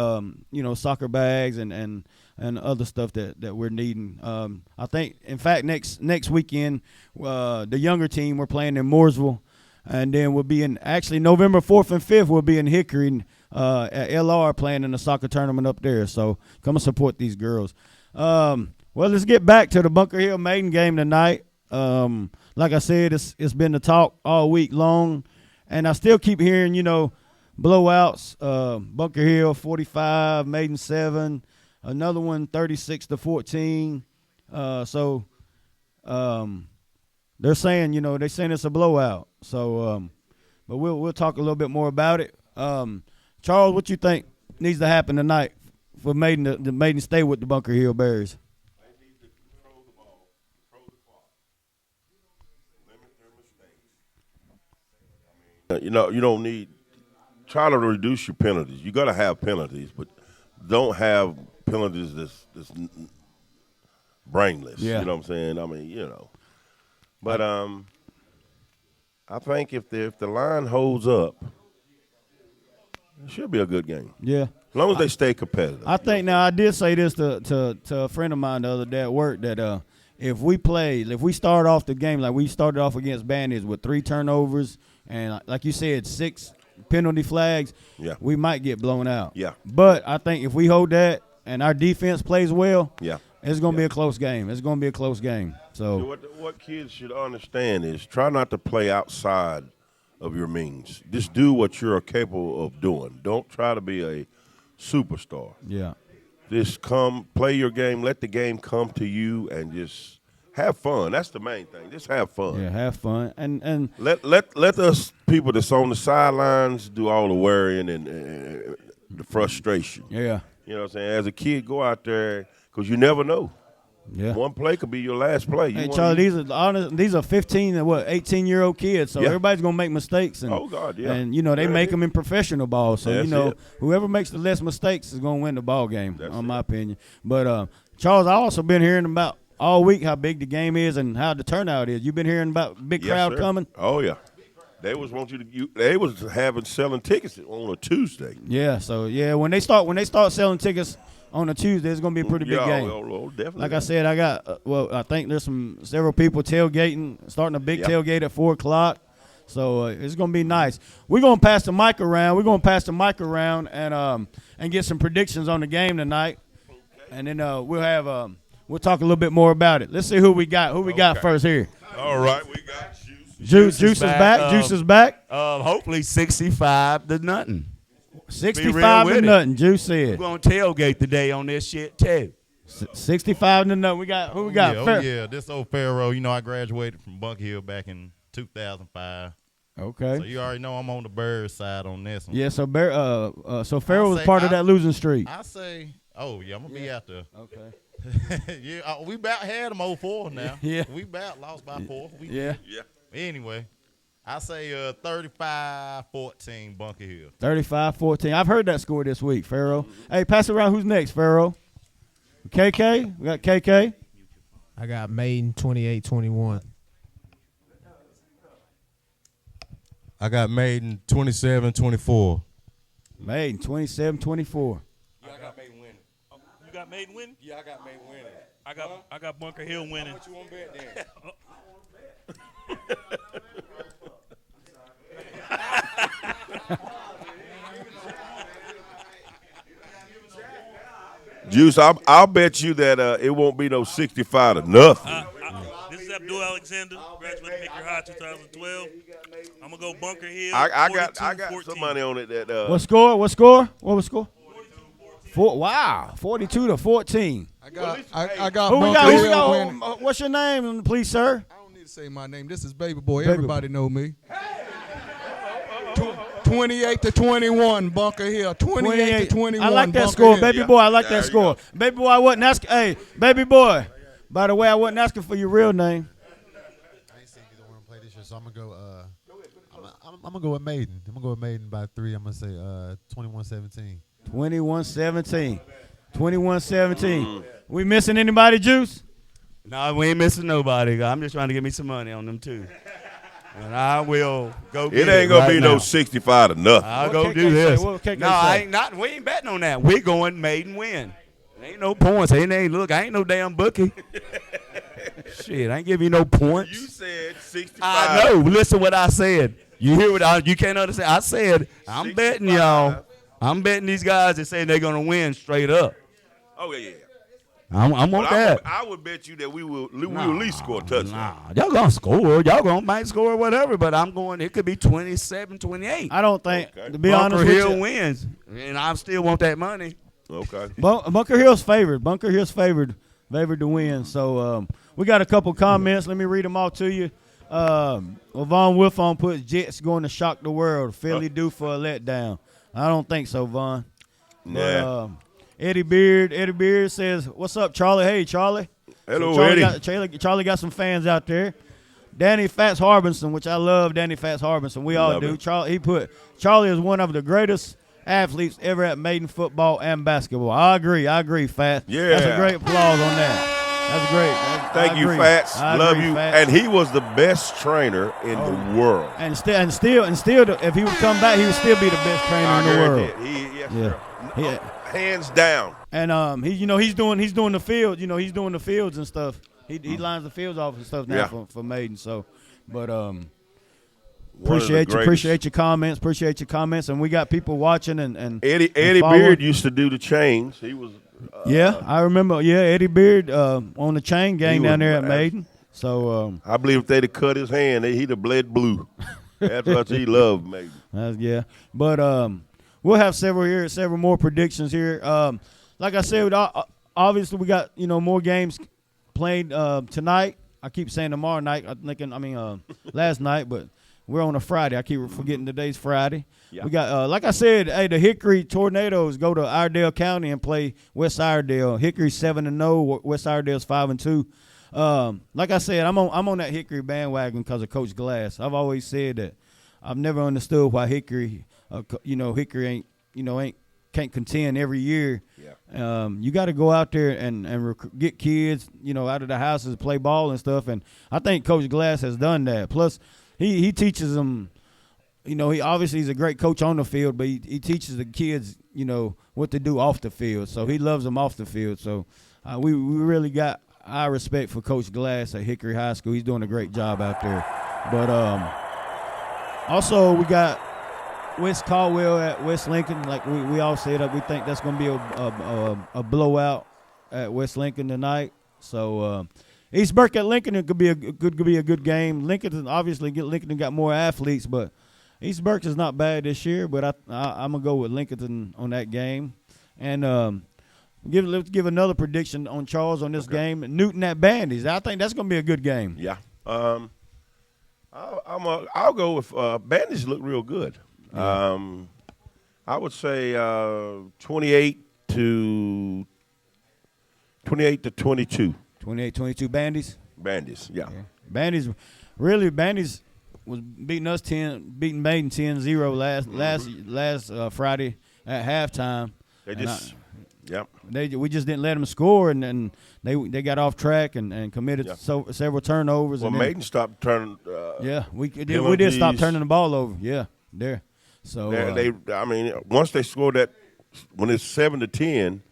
soccer bags and other stuff that we're needing. I think, in fact, next weekend, the younger team, we're playing in Mooresville, and then we'll be actually November 4th and 5th, we'll be in Hickory at LR playing in a soccer tournament up there. So come and support these girls. Well, let's get back to the Bunker Hill Maiden game tonight. Like I said, it's been the talk all week long, and I still keep hearing, blowouts. Bunker Hill 45, Maiden 7, another one 36-14. So they're saying, it's a blowout. So, but we'll talk a little bit more about it. Charles, what you think needs to happen tonight for Maiden to Maiden stay with the Bunker Hill Bears? They need to control the ball, control the clock, limit their mistakes. You don't need. Try to reduce your penalties. You got to have penalties, but don't have penalties that's brainless. Yeah. You know what I'm saying? But I think if the line holds up, it should be a good game. Yeah. As long as they stay competitive. I think now I did say this to a friend of mine the other day at work that if we start off the game like we started off against Bandits with 3 turnovers and like you said 6 penalty flags, we might get blown out. Yeah. But I think if we hold that and our defense plays well, it's going to be a close game. It's going to be a close game. So what kids should understand is try not to play outside of your means. Just do what you're capable of doing. Don't try to be a superstar. Yeah. Just play your game, let the game come to you, and just have fun. That's the main thing. Just have fun. Yeah, have fun. And let us people that's on the sidelines do all the worrying and the frustration. Yeah. You know what I'm saying? As a kid, go out there because you never know. Yeah. One play could be your last play. Hey, Charlie, these are 15 and 18-year-old kids, so everybody's going to make mistakes. And, oh, God, yeah. And, they make them in professional ball. So, whoever makes the less mistakes is going to win the ball game, my opinion. But, Charles, I've also been hearing about all week how big the game is and how the turnout is. You've been hearing about big crowd coming? Oh, yeah. They was selling tickets on a Tuesday. Yeah, so, when they start selling tickets – on a Tuesday, it's going to be a pretty big game. Definitely. Like I said, I got I think there's several people tailgating, starting a big tailgate at 4 o'clock. So it's going to be nice. We're going to pass the mic around. And get some predictions on the game tonight. Okay. And then we'll talk a little bit more about it. Let's see who we got. Who we got first here? All right, we got Juice. Juice is back. Juice is back. Hopefully 65-0. 65 to nothing, Juice said. We're going to tailgate today on this shit, too. 65 to nothing. Who we got? This old Pharaoh. I graduated from Bunker Hill back in 2005. Okay. So you already know I'm on the Bears side on this one. Yeah, so Pharaoh was part of that losing streak. I'm going to be out there. Okay. We about had them 0-4 now. Yeah. We about lost by 4. Yeah. Anyway. I say 35-14 Bunker Hill. 35-14. I've heard that score this week, Pharaoh. Hey, pass it around. Who's next, Pharaoh? KK? We got KK. I got Maiden 28-21. I got Maiden 27-24. Maiden 27-24. Yeah, I got Maiden winning. You got Maiden winning? Yeah, I got Maiden winning. I got Bunker Hill winning. What you want to bet then? Juice, I'll bet you that it won't be no 65 to nothing. This is Abdul Alexander, graduated Hickory High 2012. I'm gonna go Bunker Hill. I got some money on it. That What score? What score? What was score? 42-14. I got Who we Bunker got? Hill winning. What's your name, please, sir? I don't need to say my name. This is Baby Boy. Baby Everybody know me. 28-21, Bunker Hill. 28-21. I like that Bunker score, Hill. Baby Boy. I like that score. Baby Boy, I wasn't asking. Hey, Baby Boy. By the way, I wasn't asking for your real name. I ain't seen either one play this year, so I'm gonna go. I'm gonna go with Maiden. I'm gonna go with Maiden by 3. I'm gonna say 21-17. 21-17. 21-17. We missing anybody, Juice? No, we ain't missing nobody. I'm just trying to get me some money on them too. And I will go. It ain't gonna be now. no 65 to nothing. I'll go do this. No, I ain't not. We ain't betting on that. We going Maiden win. Ain't no points. Look, I ain't no damn bookie. Shit, I ain't give you no points. You said 65. I know. Listen what I said. You hear what you can't understand. I said I'm betting y'all. I'm betting these guys that say they're gonna win straight up. Oh yeah. I'm on that. I would bet you that we will at least score a touchdown. Y'all gonna score. Y'all might score whatever, but I'm going. It could be 27-28. I don't think. To be Bunker honest with Hill you, wins, and I still want that money. Okay. Bunker Hill's favored. Bunker Hill's favored to win. So we got a couple comments. Let me read them all to you. Von Wilfon puts Jets going to shock the world. Philly due for a letdown. I don't think so, Von. Nah. But, Eddie Beard says, "What's up, Charlie? Hey, Charlie." Hello, so Eddie. Charlie got some fans out there. Danny Fats Harbinson, which I love. Danny Fats Harbinson, we all do. Charlie is one of the greatest athletes ever at Maiden football and basketball. I agree, Fats. Yeah. That's a great applause on that. That's great. Thank you, Fats. Love you. Fats. And he was the best trainer in the world. And still, if he would come back, he would still be the best trainer in the world. Hands down. And he's doing the field. He's doing the fields and stuff. He lines the fields off and stuff now for Maiden. So, but appreciate your comments, and we got people watching and Eddie Beard used to do the chains. He was. I remember. Yeah, Eddie Beard on the chain gang down there at Maiden. So I believe if they'd have cut his hand, he'd have bled blue. That's what he loved Maiden. But we'll have several more predictions here. Like I said, obviously we got more games played tonight. I keep saying tomorrow night. Last night, but we're on a Friday. I keep forgetting today's Friday. Yeah. We got, like I said, the Hickory Tornadoes go to Iredell County and play West Iredell. Hickory 7-0, West Iredell's 5-2. Like I said, I'm on that Hickory bandwagon because of Coach Glass. I've always said that I've never understood why Hickory, Hickory can't contend every year. Yeah. You got to go out there and get kids, out of the houses, play ball and stuff. And I think Coach Glass has done that. Plus, he teaches them. He's a great coach on the field, but he teaches the kids, what to do off the field. So he loves them off the field. So we really got our respect for Coach Glass at Hickory High School. He's doing a great job out there. But also we got West Caldwell at West Lincoln. Like we all said, we think that's going to be a blowout at West Lincoln tonight. So East Burke at Lincoln, it could be a good game. Lincoln got more athletes, but East Burke is not bad this year. But I'm gonna go with Lincoln on that game, and let's give another prediction on Charles on this game. Newton at Bandy's. I think that's gonna be a good game. Yeah. I'll go with Bandy's look real good. Yeah. I would say 28 to 22. 28-22 Bandy's? Bandy's, yeah. Bandy's was beating Maiden 10-0 last Friday at halftime. We just didn't let them score, and they got off track and committed several turnovers. Well, Maiden stopped turning. We did stop turning the ball over. Yeah, there. So once they scored that, when it's 7-10,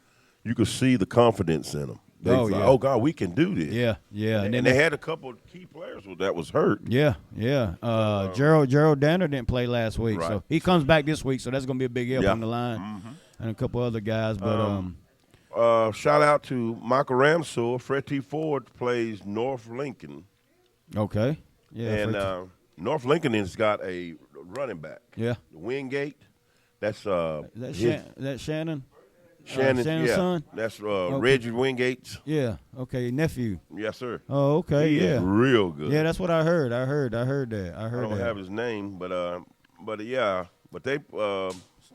you could see the confidence in them. They was like, oh God, we can do this. Yeah, yeah. And they had a couple of key players that was hurt. Yeah, yeah. Gerald Danner didn't play last week, Right. so he comes back this week. So that's gonna be a big help on the line, and a couple other guys. But shout out to Michael Ramsor. Fred T. Ford plays North Lincoln. Okay. Yeah. And North Lincoln has got a running back. Yeah. The Wingate. That's that Shannon. Shannon's Shannon's son? That's Reggie Wingate's. Yeah. Okay. Nephew. Yes, sir. Oh, okay. He yeah. is real good. Yeah, that's what I heard. I heard that. I don't have his name, but yeah. But they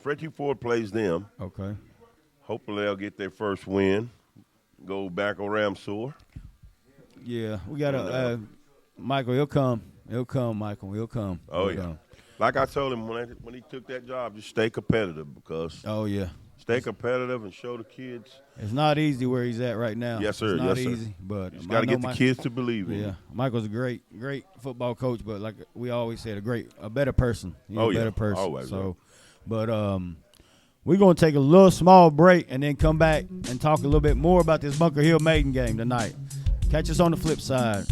Fred T. Ford plays them. Okay. Hopefully they'll get their first win. Go back on Ramsor. Yeah, we got Michael. He'll come. Michael. He'll come. Oh yeah. Like I told him when he took that job, just stay competitive because. Oh yeah. Stay competitive and show the kids. It's not easy where he's at right now. Yes, sir. It's not yes, easy, sir. but he's got to get the kids to believe in. Yeah, Michael's a great football coach, but like we always said, a better person. He's a better person. Always. So, but we're gonna take a little small break and then come back and talk a little bit more about this Bunker Hill Maiden game tonight. Catch us on the flip side.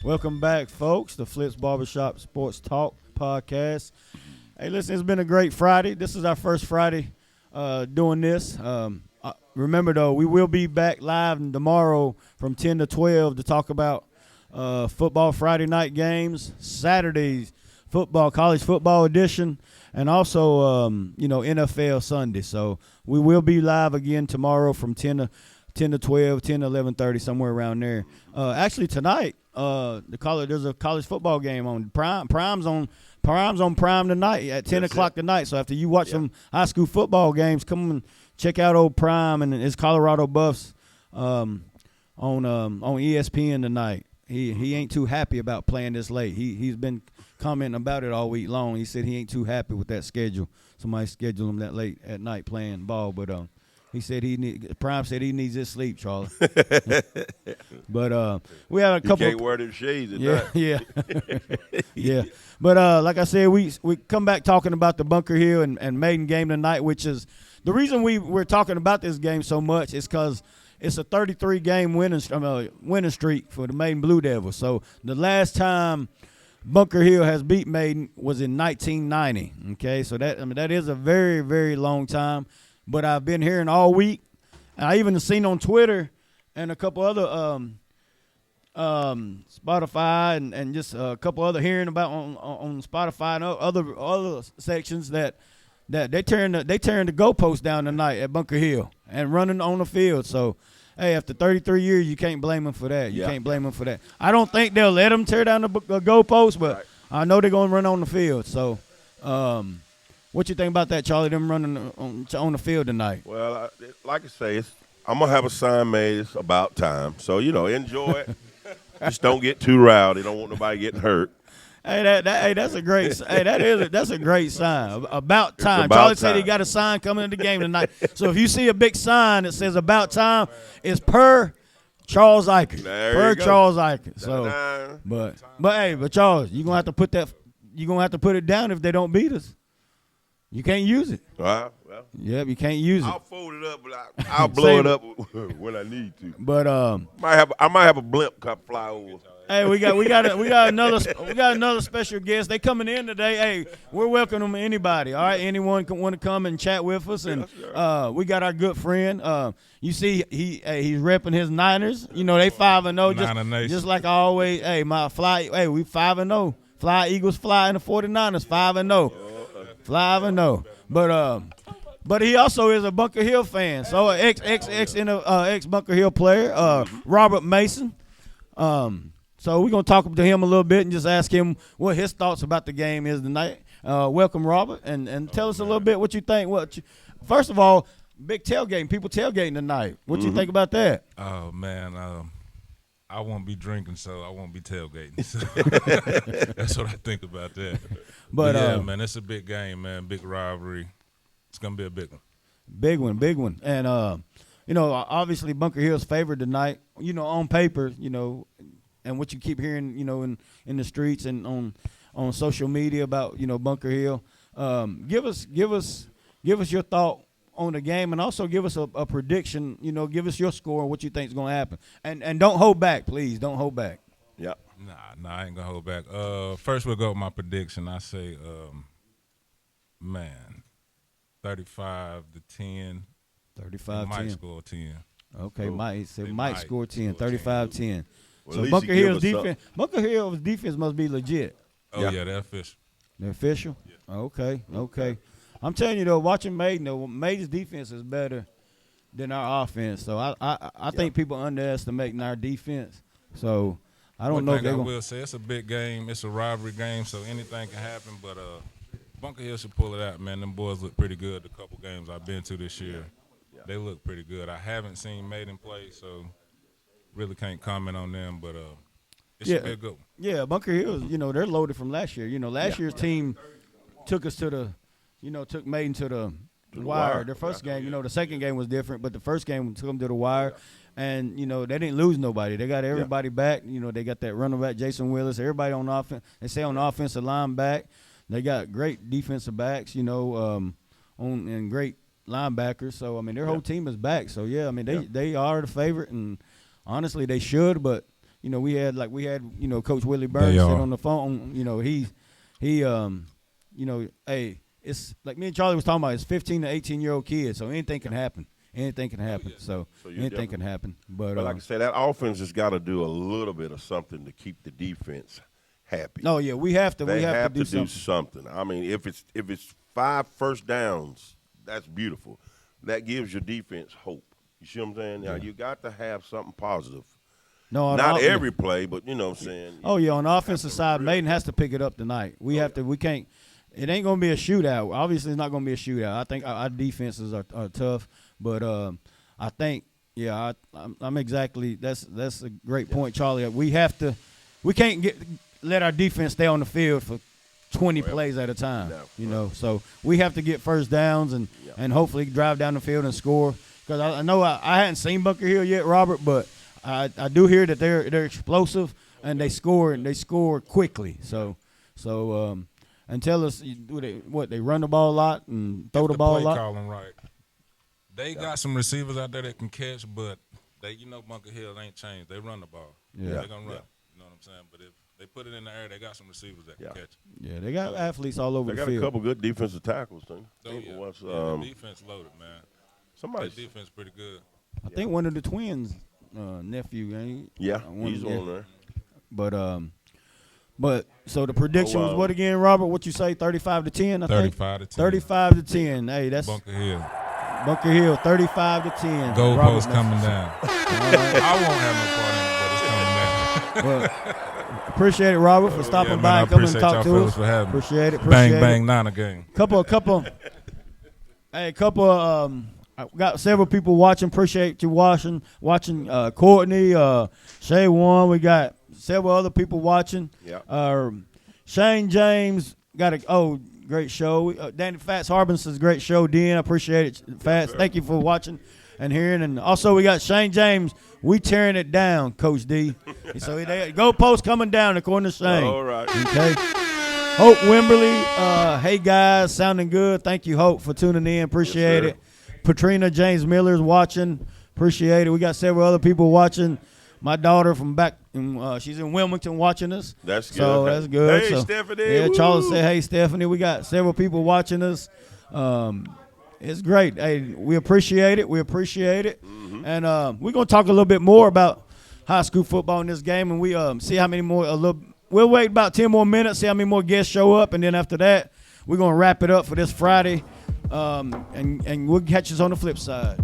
Welcome back, folks, to Flip's Barbershop Sports Talk podcast. Hey, listen, it's been a great Friday. This is our first Friday doing this. Remember, though, we will be back live tomorrow from 10 to 12 to talk about football Friday night games, Saturdays, football, college football edition, and also, NFL Sunday. So we will be live again tomorrow from 10 to 12, 10 to 11:30, somewhere around there. Actually, tonight, there's a college football game on Prime's on Prime tonight at 10 o'clock tonight. So after you watch some high school football games, come and check out old Prime and his Colorado Buffs on ESPN tonight. He ain't too happy about playing this late. He's been commenting about it all week long. He said he ain't too happy with that schedule. Somebody scheduled him that late at night playing ball, but he said Prime said he needs his sleep, Charlie. But we have a couple. You can't wear them shades at night. Yeah. Yeah. But like I said, we come back talking about the Bunker Hill and Maiden game tonight, which is the reason we're talking about this game so much is because it's a 33-game winning streak for the Maiden Blue Devils. So the last time Bunker Hill has beat Maiden was in 1990. Okay, so that is a very, very long time. But I've been hearing all week, and I even seen on Twitter and a couple other Spotify and just a couple other hearing about on Spotify and other sections that they turned the goalpost down tonight at Bunker Hill and running on the field. So, hey, after 33 years, you can't blame them for that. You can't blame them for that. I don't think they'll let them tear down the goalpost, but I know they're going to run on the field. So, what you think about that, Charlie, them running on the field tonight? Well, like I say, I'm going to have a sign made. It's about time. So, enjoy it. Just don't get too rowdy. Don't want nobody getting hurt. Hey, that's a great. That's a great sign. About time. About Charlie said he time. got a sign coming in the game tonight. So if you see a big sign that says "About Time," it's per Charles Eichert. There Per you go. Charles Eichert. So, Da-da-da. but Charles, you're gonna have to put that. You're gonna have to put it down if they don't beat us. You can't use it. Well, Yep, you can't use it. I'll fold it up, but I'll blow it up when I need to. But I might have a blimp fly over. hey, we got another special guest. They coming in today. Hey, we're welcoming anybody. All right, anyone can want to come and chat with us, and we got our good friend. You see, he's repping his Niners. You know they 5-0, just like I always. Hey, my fly. Hey, we 5-0. Fly Eagles fly in the 49ers 5-0. 5-0. But he also is a Bunker Hill fan. So ex Bunker Hill player, Robert Mason. So we're gonna talk to him a little bit and just ask him what his thoughts about the game is tonight. Welcome, Robert, and tell us a little bit what you think. First of all, big tailgating, people tailgating tonight. What you think about that? Oh man, I won't be drinking, so I won't be tailgating. So that's what I think about that. But yeah, man, it's a big game, man. Big rivalry. It's gonna be a big one. Big one. And obviously Bunker Hill's favored tonight. On paper, and what you keep hearing, in the streets and on social media about, Bunker Hill. Give us your thought on the game, and also give us a prediction. Give us your score and what you think is going to happen. And don't hold back, please. Don't hold back. Yep. Nah, I ain't gonna hold back. First we'll go with my prediction. I say, 35-10. 35-10. Might score 10. Okay, might score 10. 35-10. Well, so Bunker Hill's defense must be legit. Oh yeah, they're official. They're official. Yeah. Okay. I'm telling you though, watching Maiden, Maiden's defense is better than our offense. So I think people underestimating our defense. So I don't know if they're I will say it's a big game. It's a rivalry game, so anything can happen. But Bunker Hill should pull it out, man. Them boys look pretty good. The couple games I've been to this year, they look pretty good. I haven't seen Maiden play, so really can't comment on them. But it should be a good one. Yeah, Bunker Hill, they're loaded from last year. Last year's team took us to the, took Maiden to the wire. Their first game, the second game was different, but the first game took them to the wire. And, they didn't lose nobody. They got everybody back. They got that running back, Jason Willis, everybody on offense. They say on the offensive line back. They got great defensive backs, and great linebackers. So, their whole team is back. So, they are the favorite, and honestly, they should. But, we had Coach Willie Burns sit on the phone. It's like me and Charlie was talking about. It's 15 to 18-year-old kids, so anything can happen. Anything can happen. So anything can happen. But like I said, that offense has got to do a little bit of something to keep the defense happy. No, yeah, we have to. They have to do something. If it's 5 first downs, that's beautiful. That gives your defense hope. You see what I'm saying? Now you got to have something positive. No, not every play, but you know what I'm saying. Oh yeah, on the offensive side, Maiden has to pick it up tonight. We can't. It ain't gonna be a shootout. Obviously, it's not gonna be a shootout. I think our defenses are tough, but I think I'm exactly. That's a great point, Charlie. We can't let our defense stay on the field for 20 plays at a time. So we have to get first downs and hopefully drive down the field and score. Because I know I hadn't seen Bunker Hill yet, Robert, but I do hear that they're explosive and they score quickly. So and tell us they run the ball a lot and throw the ball a lot. Calling right. They got some receivers out there that can catch, but Bunker Hill ain't changed. They run the ball. Yeah. They're gonna run. You know what I'm saying? But if they put it in the air, they got some receivers that can catch. Yeah, they got athletes all over the field. They got a couple good defensive tackles, too. The defense loaded, man. Somebody's defense pretty good. I think one of the twins' nephew, ain't he? Yeah, he's on there. But so the prediction was what again, Robert? What you say? 35-10. 35-10. 35-10. Hey, that's Bunker Hill. Bunker Hill, 35-10. Goalpost coming down. I won't have no part in it, but it's coming down. Well, appreciate it, Robert, for stopping by and coming and talk to us. For having appreciate it. Bang Niner game. Couple. I got several people watching. Appreciate you watching. Courtney, Shay Warren. We got several other people watching. Yeah. Shane James got great show. Danny Fats Harbison's great show. Dan, I appreciate it. Fats, thank you for watching. and hearing. And also we got Shane James. We tearing it down, Coach D. So Go Post coming down according to Shane. All right. Okay. Hope Wimberly, hey guys, sounding good. Thank you, Hope, for tuning in. Appreciate it. Patrina James Miller's watching. Appreciate it. We got several other people watching. My daughter from back, she's in Wilmington watching us. That's good. So that's good. Hey, so, Stephanie. Yeah, Woo. Charles said, hey, Stephanie. We got several people watching us. It's great. Hey, we appreciate it. Mm-hmm. And we're going to talk a little bit more about high school football in this game, and we see how many more, we'll wait about 10 more minutes, see how many more guests show up, and then after that, we're going to wrap it up for this Friday, and we'll catch us on the flip side.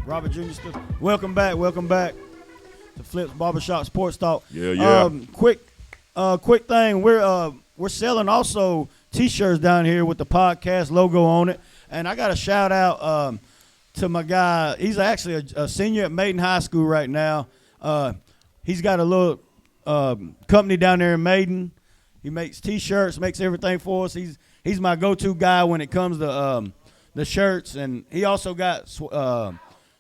Robert Jr. Welcome back to Flip's Barbershop Sports Talk. Yeah. Quick thing. We're selling also T-shirts down here with the podcast logo on it, and I got a shout out to my guy. He's actually a senior at Maiden High School right now. He's got a little company down there in Maiden. He makes T-shirts, makes everything for us. He's my go-to guy when it comes to the shirts, and he also got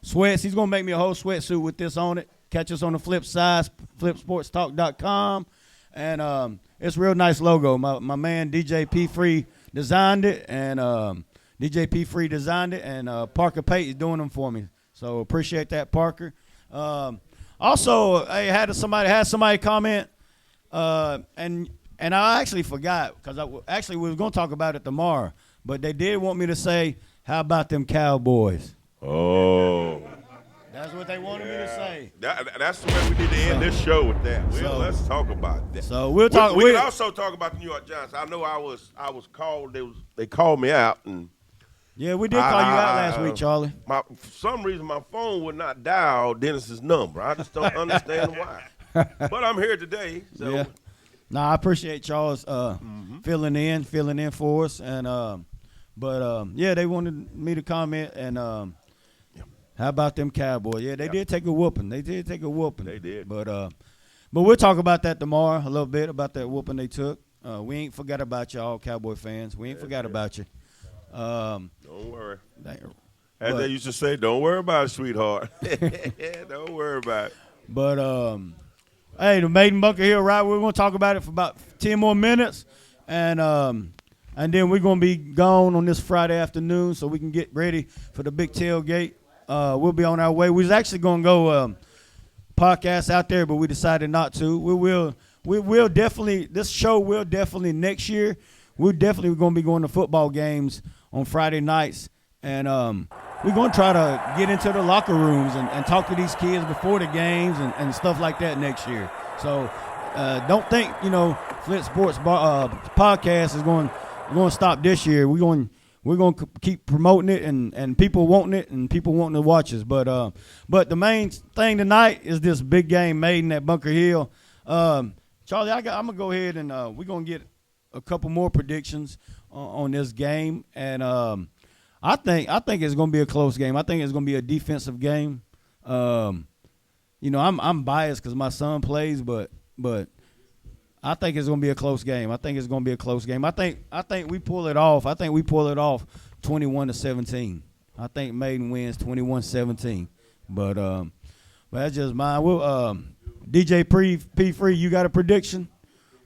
sweats. He's gonna make me a whole sweatsuit with this on it. Catch us on the flip side, flipsportstalk.com, and it's a real nice logo. My man DJ P Free designed it, and Parker Pate is doing them for me. So appreciate that, Parker. Also, I had somebody comment, and I actually forgot because we was gonna talk about it tomorrow, but they did want me to say, how about them Cowboys? Oh. That's what they wanted me to say. That's the way we need to end this show with that. Let's talk about that. So we'll talk. We can also talk about the New York Giants. I know I was called. They called me out, and yeah, we did call you out last week, Charlie. For some reason, my phone would not dial Dennis's number. I just don't understand why. But I'm here today. So. Yeah. No, I appreciate Charles filling in for us, and yeah, they wanted me to comment and. How about them Cowboys? Yeah, they did take a whooping. They did. But we'll talk about that tomorrow a little bit, about that whooping they took. We ain't forgot about y'all, Cowboy fans. We ain't forgot about you. Don't worry. As they used to say, don't worry about it, sweetheart. Don't worry about it. But, hey, the Maiden Bunker Hill ride, we're going to talk about it for about 10 more minutes. And then we're going to be gone on this Friday afternoon so we can get ready for the big tailgate. We'll be on our way. We was actually going to go podcast out there, but we decided not to. We will definitely, this show will definitely next year, we're definitely going to be going to football games on Friday nights. And we're going to try to get into the locker rooms and talk to these kids before the games and stuff like that next year. So don't think, Flip Sports podcast is going going to stop this year. We're going to keep promoting it and people wanting it and people wanting to watch us. But the main thing tonight is this big game, Maiden at Bunker Hill. Charlie, I'm gonna go ahead and we're gonna get a couple more predictions on this game, and I think it's gonna be a close game. I think it's gonna be a defensive game. I'm biased because my son plays, but I think it's gonna be a close game. I think we pull it off. I think we pull it off 21-17. I think Maiden wins 21-17. But that's just mine. We'll DJ P Free, you got a prediction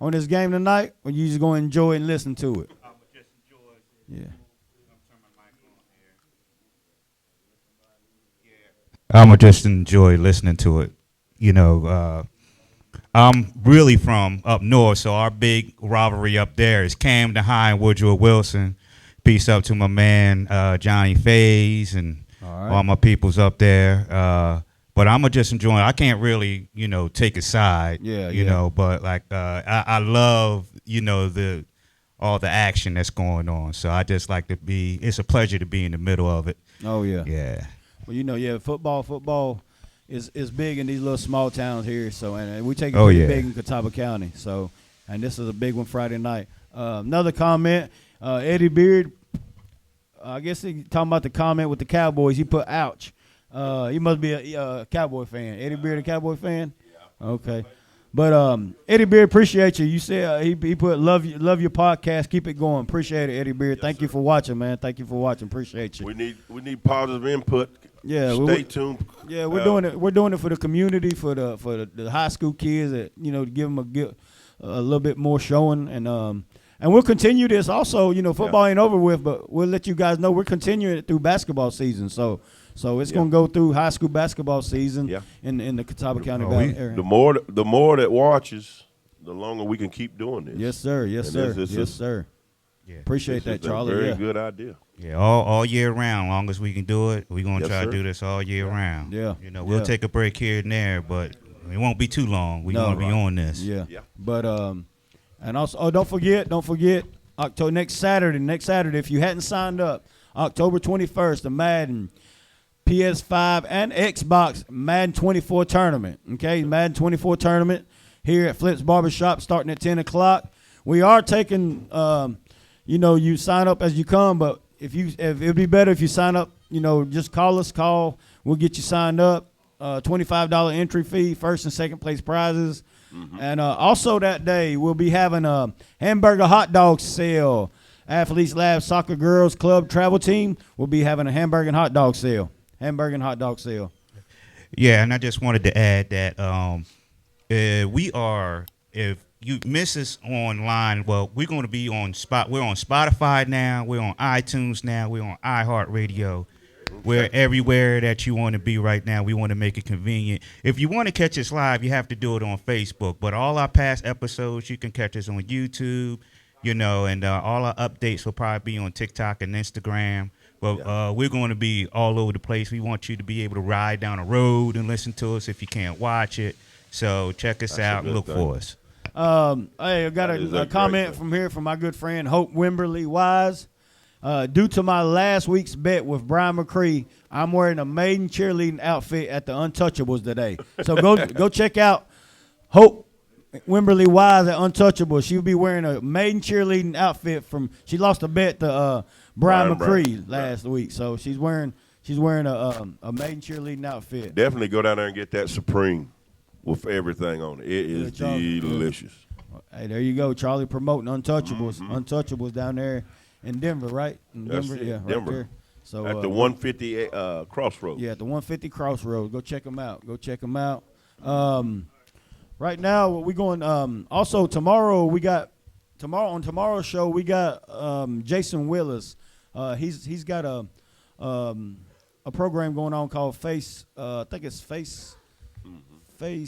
on this game tonight, or you just gonna enjoy and listen to it? I'm gonna just enjoy. Yeah. I'm gonna just enjoy listening to it. I'm really from up north, so our big rivalry up there is Camden High and Woodrow Wilson. Peace up to my man Johnny Faze and all my peoples up there. But I'm just enjoying it. I can't really, take a side, but like I love, all the action that's going on. So I just like to it's a pleasure to be in the middle of it. Oh, yeah. Yeah. Well, football is big in these little small towns here. So, and we take it pretty big in Catawba County. So, and this is a big one Friday night. Another comment, Eddie Beard, I guess he talking about the comment with the Cowboys. He put, ouch. He must be a Cowboy fan. Eddie Beard, a Cowboy fan? Yeah. Okay. But Eddie Beard, appreciate you. You said he put love your podcast. Keep it going. Appreciate it, Eddie Beard. Thank you for watching, man. Thank you for watching. Appreciate you. We need positive input. Yeah. Stay tuned. Yeah, we're doing it. We're doing it for the community, for the high school kids that to give them a little bit more showing and we'll continue this. Also, football ain't over with, but we'll let you guys know we're continuing it through basketball season. So it's going to go through high school basketball season in the Catawba County Valley area. The more that watches, the longer we can keep doing this. Yes, sir. Yes, sir. Yes, sir. Yeah. Appreciate that, Charlie. Very good idea. Yeah, all year round. Long as we can do it, we're going to try to do this all year round. Yeah. We'll take a break here and there, but it won't be too long. We're going to be on this. Yeah. But and also, don't forget, October next Saturday, if you hadn't signed up, October 21st, the Maiden PS5 and Xbox Madden 24 tournament. Okay, Madden 24 tournament here at Flip's Barbershop starting at 10 o'clock. We are taking, you sign up as you come, but if it'd be better if you sign up, just call us, we'll get you signed up. $25 entry fee, first and second place prizes. Mm-hmm. And also that day, we'll be having a hamburger hot dog sale. Athletes Lab Soccer Girls Club travel team will be having a hamburger and hot dog sale. Yeah, and I just wanted to add that if you miss us online, well, we're going to be on We're on Spotify now. We're on iTunes now. We're on iHeartRadio. We're everywhere that you want to be right now. We want to make it convenient. If you want to catch us live, you have to do it on Facebook. But all our past episodes, you can catch us on YouTube, and all our updates will probably be on TikTok and Instagram. But we're going to be all over the place. We want you to be able to ride down a road and listen to us if you can't watch it. So check us out and look for us. Hey, I got a comment from my good friend Hope Wimberly Wise. Due to my last week's bet with Brian McCree, I'm wearing a Maiden cheerleading outfit at the Untouchables today. So go check out Hope Wimberly Wise at Untouchables. She'll be wearing a Maiden cheerleading outfit she lost a bet to Brian McCree last week. So she's wearing a Maiden cheerleading outfit. Definitely go down there and get that Supreme with everything on it. It is delicious. Hey, there you go, Charlie promoting Untouchables. Mm-hmm. Untouchables down there in Denver, right? In Denver, right there. So at the 150 Crossroads. Yeah, at the 150 Crossroads. Go check them out. Right now, we going. Also, tomorrow on tomorrow's show we got Jason Willis. He's got a program going on called Face. I think it's Face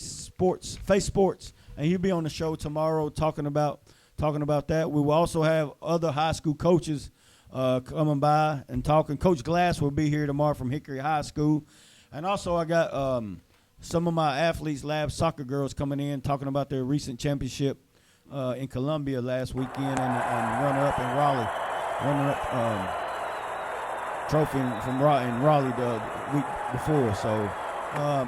Sports, and he'll be on the show tomorrow talking about that. We will also have other high school coaches coming by and talking. Coach Glass will be here tomorrow from Hickory High School, and also I got some of my Athletes Lab Soccer Girls coming in talking about their recent championship in Columbia last weekend and runner-up in Raleigh. Runner-up trophy from Raleigh the week before. So,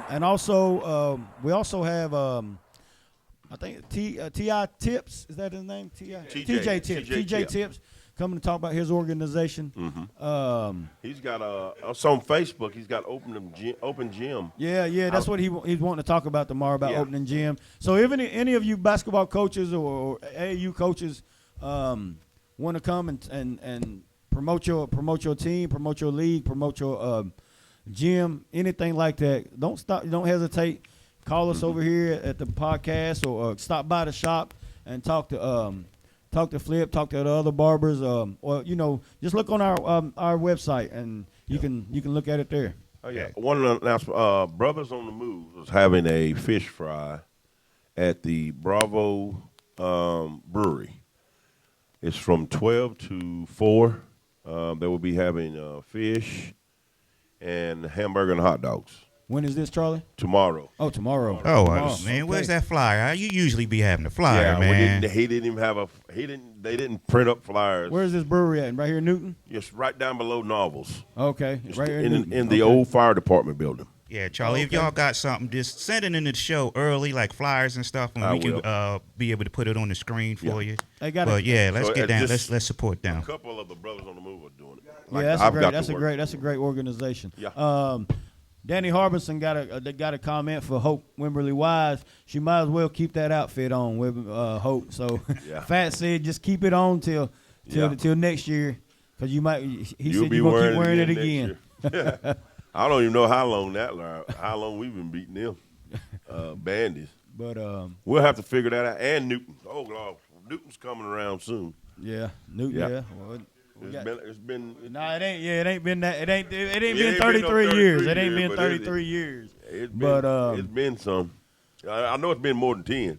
and also we also have I think T.I. Tips, is that his name? TJ Tips. TJ Tips coming to talk about his organization. He's got it's on Facebook. He's got open gym. Yeah, that's what he's wanting to talk about tomorrow, about opening gym. So if any of you basketball coaches or AAU coaches want to come and promote your team, promote your league, promote your gym, anything like that, don't hesitate. Call us over here at the podcast or stop by the shop and talk to Flip, talk to the other barbers, or just look on our website and you can look at it there. Oh yeah, one announcement: Brothers on the Move is having a fish fry at the Bravo Brewery. It's from 12 to 4. They will be having fish and hamburger and hot dogs. When is this, Charlie? Tomorrow. Oh, tomorrow. Man, where's that flyer? You usually be having a flyer, Yeah, man. he didn't even have they didn't print up flyers. Where's this brewery at? Right here in Newton? Yes, right down below Novels. Okay, It's right here in Newton. the old fire department building. Yeah, Charlie, if y'all got something, just send it into the show early, like flyers and stuff, and we can be able to put it on the screen for you. They got but yeah, let's So get down. just Let's support them. A couple of the Brothers on the Move are doing it. Yeah, that's a great organization. Yeah. Danny Harbinson got a comment for Hope Wimberly Wise. She might as well keep that outfit on with Hope. So Fat said just keep it on till next year, because you might. He You'll said you're gonna keep wearing it again. I don't even know how long we've been beating them bandies. But we'll have to figure that out. And Newton. Oh Lord, Newton's coming around soon. Yeah, Newton. Yeah. Well, it's been. No, it ain't. Yeah, it ain't been that. It ain't been 33 years. It ain't been 33 years. It's been some. I know it's been more than 10.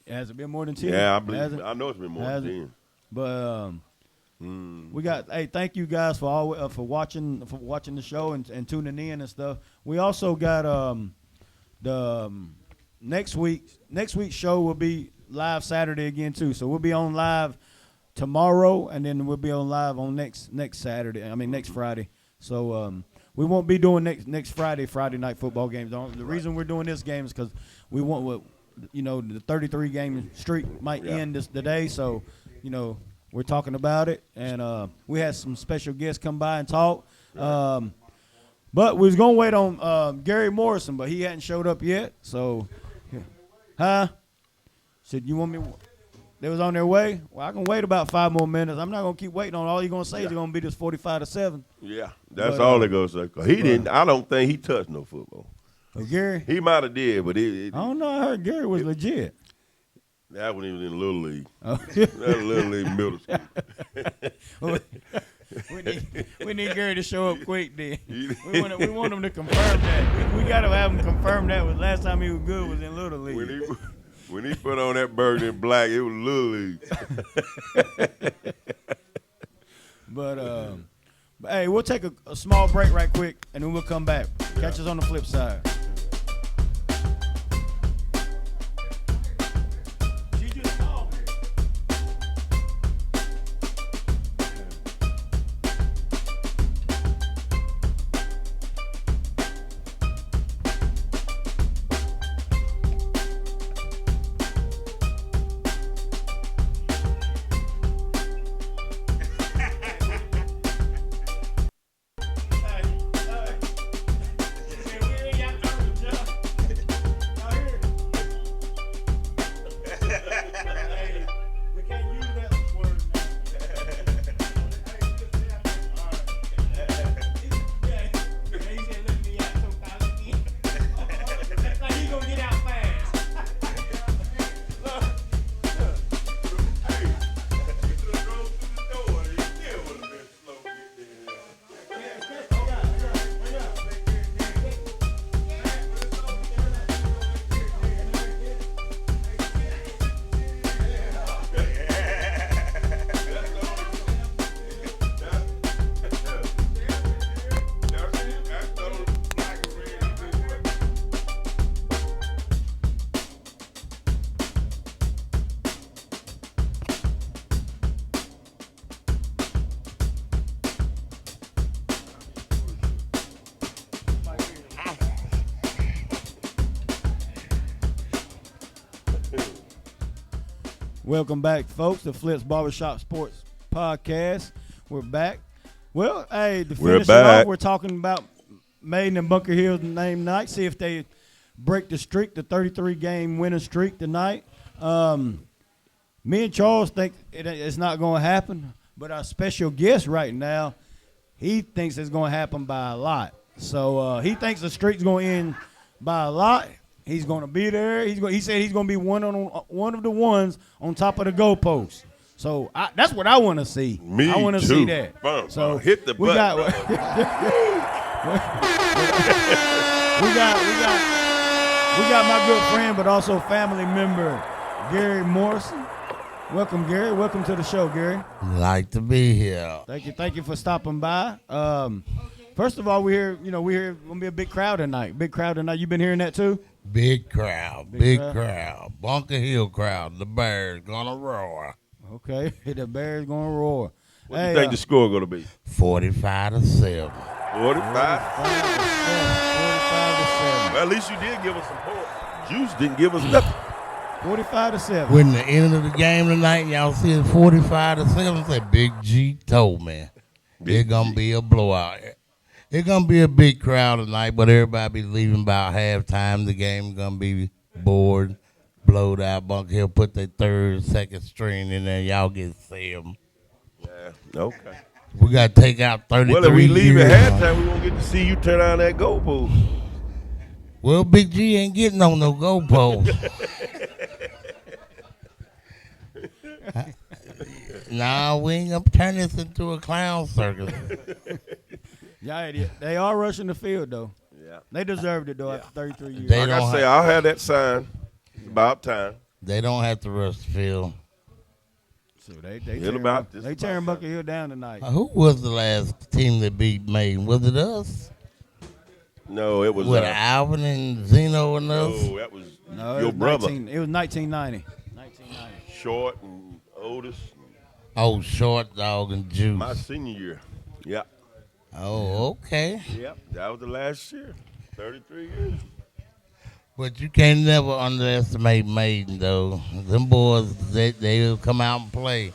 Has it been more than 10? Yeah, I believe. I know it's been more than 10. But we got. Hey, thank you guys for watching the show and tuning in and stuff. We also got the next week's show will be live Saturday again too. So we'll be on live tomorrow, and then we'll be on live on next Saturday. I mean next Friday. So we won't be doing next Friday night football games. The reason we're doing this game is because we want the 33 game streak might end today. So we're talking about it, and we had some special guests come by and talk. But we was gonna wait on Gary Morrison, but he hadn't showed up yet. So, said you want me? They was on their way. Well, I can wait about 5 more minutes. I'm not gonna keep waiting on. All you're gonna say is gonna be this 45-7. Yeah, that's all they're gonna say. 'Cause he didn't. I don't think he touched no football. Gary? He might have did, but I don't know. I heard Gary was legit. That one he was in Little League. Oh. That Little League middle school. we need Gary to show up quick then. We want him to confirm that. We got to have him confirm that. Was last time he was good was in Little League. When he put on that burgundy and black, it was Little League. But hey, we'll take a small break right quick, and then we'll come back. Catch us on the flip side. Welcome back, folks, to Flip's Barbershop Sports Podcast. We're back. Well, hey, to finish it off, we're talking about Maiden and Bunker Hill's name night. See if they break the streak, the 33-game winning streak tonight. Me and Charles think it's not going to happen, but our special guest right now, he thinks it's going to happen by a lot. So he thinks the streak's going to end by a lot. He's going to be there. He said he's going to be one of the ones on top of the goalpost. So that's what I want to see. I want to see that. So hit the button. We got my good friend, but also family member, Gary Morrison. Welcome, Gary. Welcome to the show, Gary. Like to be here. Thank you for stopping by. First of all, we're gonna be a big crowd tonight. Big crowd tonight. You been hearing that too? Big crowd. Big crowd. Bunker Hill crowd. The Bears gonna roar. Okay, the Bears gonna roar. What do you think the score gonna be? 45-7. 45. 45 to 7. Well, at least you did give us some points. Juice didn't give us nothing. 45-7. When the end of the game tonight, y'all see it 45-7. Say Big G told me it's gonna be a blowout. It's gonna be a big crowd tonight, but everybody be leaving about halftime. The game gonna be bored, blowed out. Bunker Hill put their third, second string in there. Y'all get them. Yeah. Okay. We gotta take out 33. Well, if we leave at halftime, we won't get to see you turn on that goalpost. Well, Big G ain't getting on no goalpost. Nah, we ain't gonna turn this into a clown circus. Yeah, they are rushing the field though. Yeah, they deserved it though after 33 years. Like I say, I'll have that sign. It's about time. They don't have to rush the field. So they tearing Bunker Hill down tonight. Who was the last team that beat Maiden? Was it us? No, it was with Alvin and Zeno and us. No, that was your brother. It was 1990. Short and Otis. Oh, Short Dog and Juice. My senior year. Yeah. Oh, okay. Yep, that was the last year. 33 years. But you can't never underestimate Maiden, though. Them boys, they'll come out and play.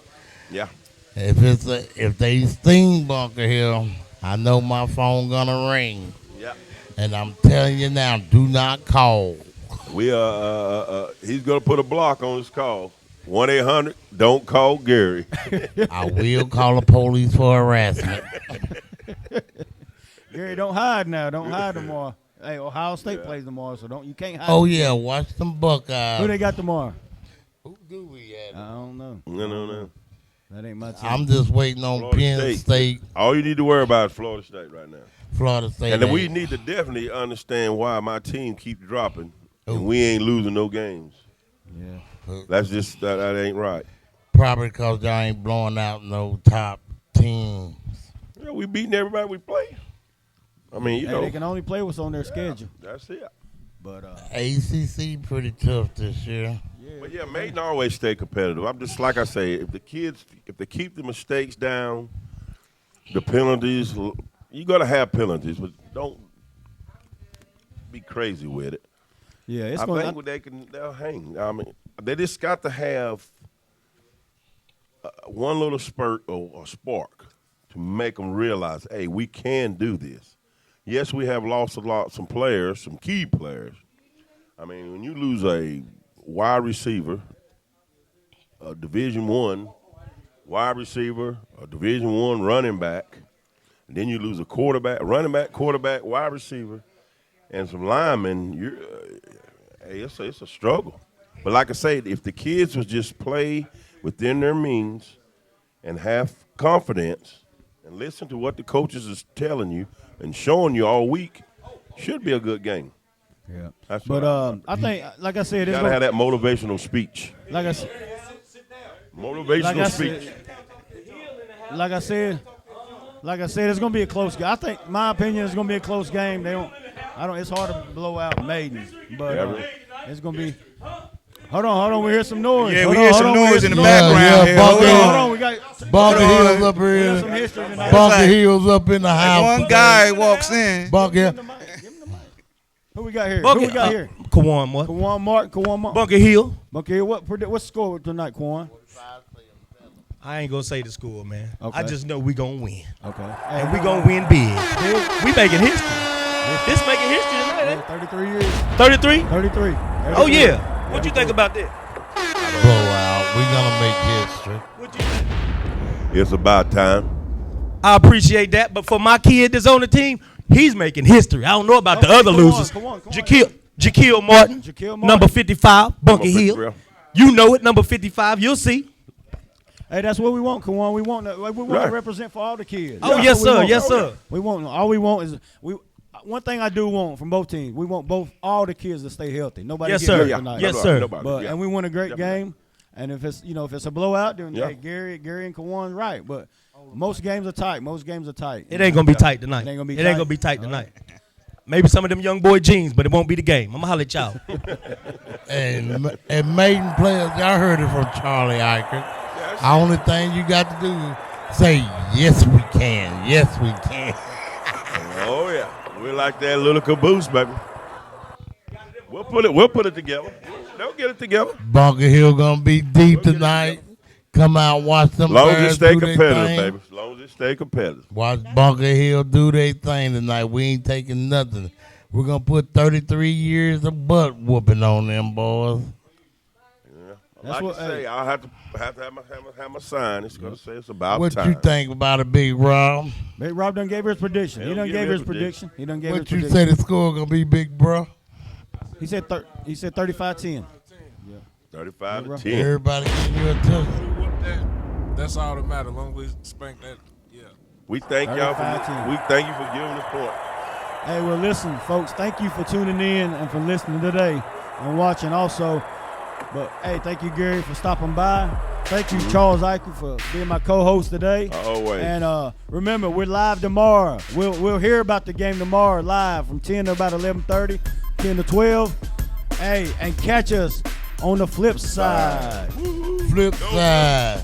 Yeah. If they sting Bunker Hill, I know my phone gonna ring. Yeah. And I'm telling you now, do not call. We he's gonna put a block on his call. 1-800, don't call Gary. I will call the police for harassment. Gary, don't hide now. Don't hide tomorrow. Hey, Ohio State plays tomorrow, so you can't hide. Oh yeah, watch them Buckeyes. Who they got tomorrow? Who do we have? I don't know. No. That ain't my team. I'm just waiting on Florida Penn State. All you need to worry about is Florida State right now. Florida State. And then we need to definitely understand why my team keeps dropping and we ain't losing no games. Yeah. That's just, that ain't right. Probably because y'all ain't blowing out no top teams. Yeah, we beating everybody we play. I mean, you know. They can only play what's on their schedule. That's it. But ACC pretty tough this year. But yeah, Maiden always stay competitive. I'm just, like I say, if they keep the mistakes down, the penalties, you got to have penalties, but don't be crazy with it. Yeah, I think they'll hang. I mean, they just got to have one little spurt or a spark to make them realize, hey, we can do this. Yes, we have lost some players, some key players. I mean, when you lose a wide receiver, a Division I wide receiver, a Division I running back, and then you lose a running back, quarterback, wide receiver, and some linemen, it's a struggle. But like I say, if the kids would just play within their means and have confidence and listen to what the coaches is telling you and showing you all week, should be a good game. Yeah. I think, like I said, you gotta have that motivational speech. Like I said, motivational speech. Like I said, it's gonna be a close game. I think, my opinion, it's gonna be a close game. It's hard to blow out Maiden, but it's gonna be. Hold on, we hear some noise. Yeah, we hear some noise in the background. Yeah, hold on, we got Bunker Hill's up here. Bunker Hill's up in the house. One guy walks in. Bunker. Who we got here? Bunker, Who we got here? Kawan Martin. Kawan Martin. Bunker Hill. Bunker Hill. What's the score tonight, Kawan? I ain't gonna say the score, man. Okay. I just know we gonna win. Okay. And we gonna win big. We making history. This making history tonight, eh? 33 years. 33? 33. Oh yeah. What you think about that? Blowout. We gonna make history. What you think? It's about time. I appreciate that, but for my kid that's on the team, he's making history. I don't know about the other losers. Jaquil Martin, number 55, Bunker Hill. You know it, number 55. You'll see. Hey, that's what we want, Kawan. We want to represent for all the kids. Oh, yes, sir. Yes, sir. We want all we want is one thing I do want from both teams. We want all the kids to stay healthy. Nobody yes, get sir. hurt tonight. Yes, sir. And we want a great game. And if it's a blowout, then hey, Gary and Kawan's right. But most games are tight. It ain't gonna be tight tonight. It ain't gonna be tight tonight. Maybe some of them young boy jeans, but it won't be the game. I'm gonna holler at y'all. and Maiden players, y'all heard it from Charlie Eichert. The only thing you got to do is say, yes, we can. Yes, we can. Oh, yeah. We like that little caboose, baby. We'll put it together. They'll get it together. Bunker Hill going to be deep tonight. Come out and watch them. Long as it stay competitive, baby. As long as it stay competitive. Watch Bunker Hill do their thing tonight. We ain't taking nothing. We're going to put 33 years of butt whooping on them, boys. Like I say, I'll have to have my sign. It's gonna say it's about what time. What you think about it, Big Rob? Big Rob done gave his prediction. He done gave his prediction. What you say the score gonna be, Big Bro? He said 35-10. Yeah. 35-10. Everybody getting you attention. That's all that matters. As long as we spank that, yeah. We thank y'all we thank you for giving us point. Hey, well, listen, folks. Thank you for tuning in and for listening today and watching also. But, hey, thank you, Gary, for stopping by. Thank you, Charles Eichel, for being my co-host today. Always. And remember, we're live tomorrow. We'll hear about the game tomorrow live from 10 to about 11:30, 10 to 12. Hey, and catch us on the flip side. Flip side.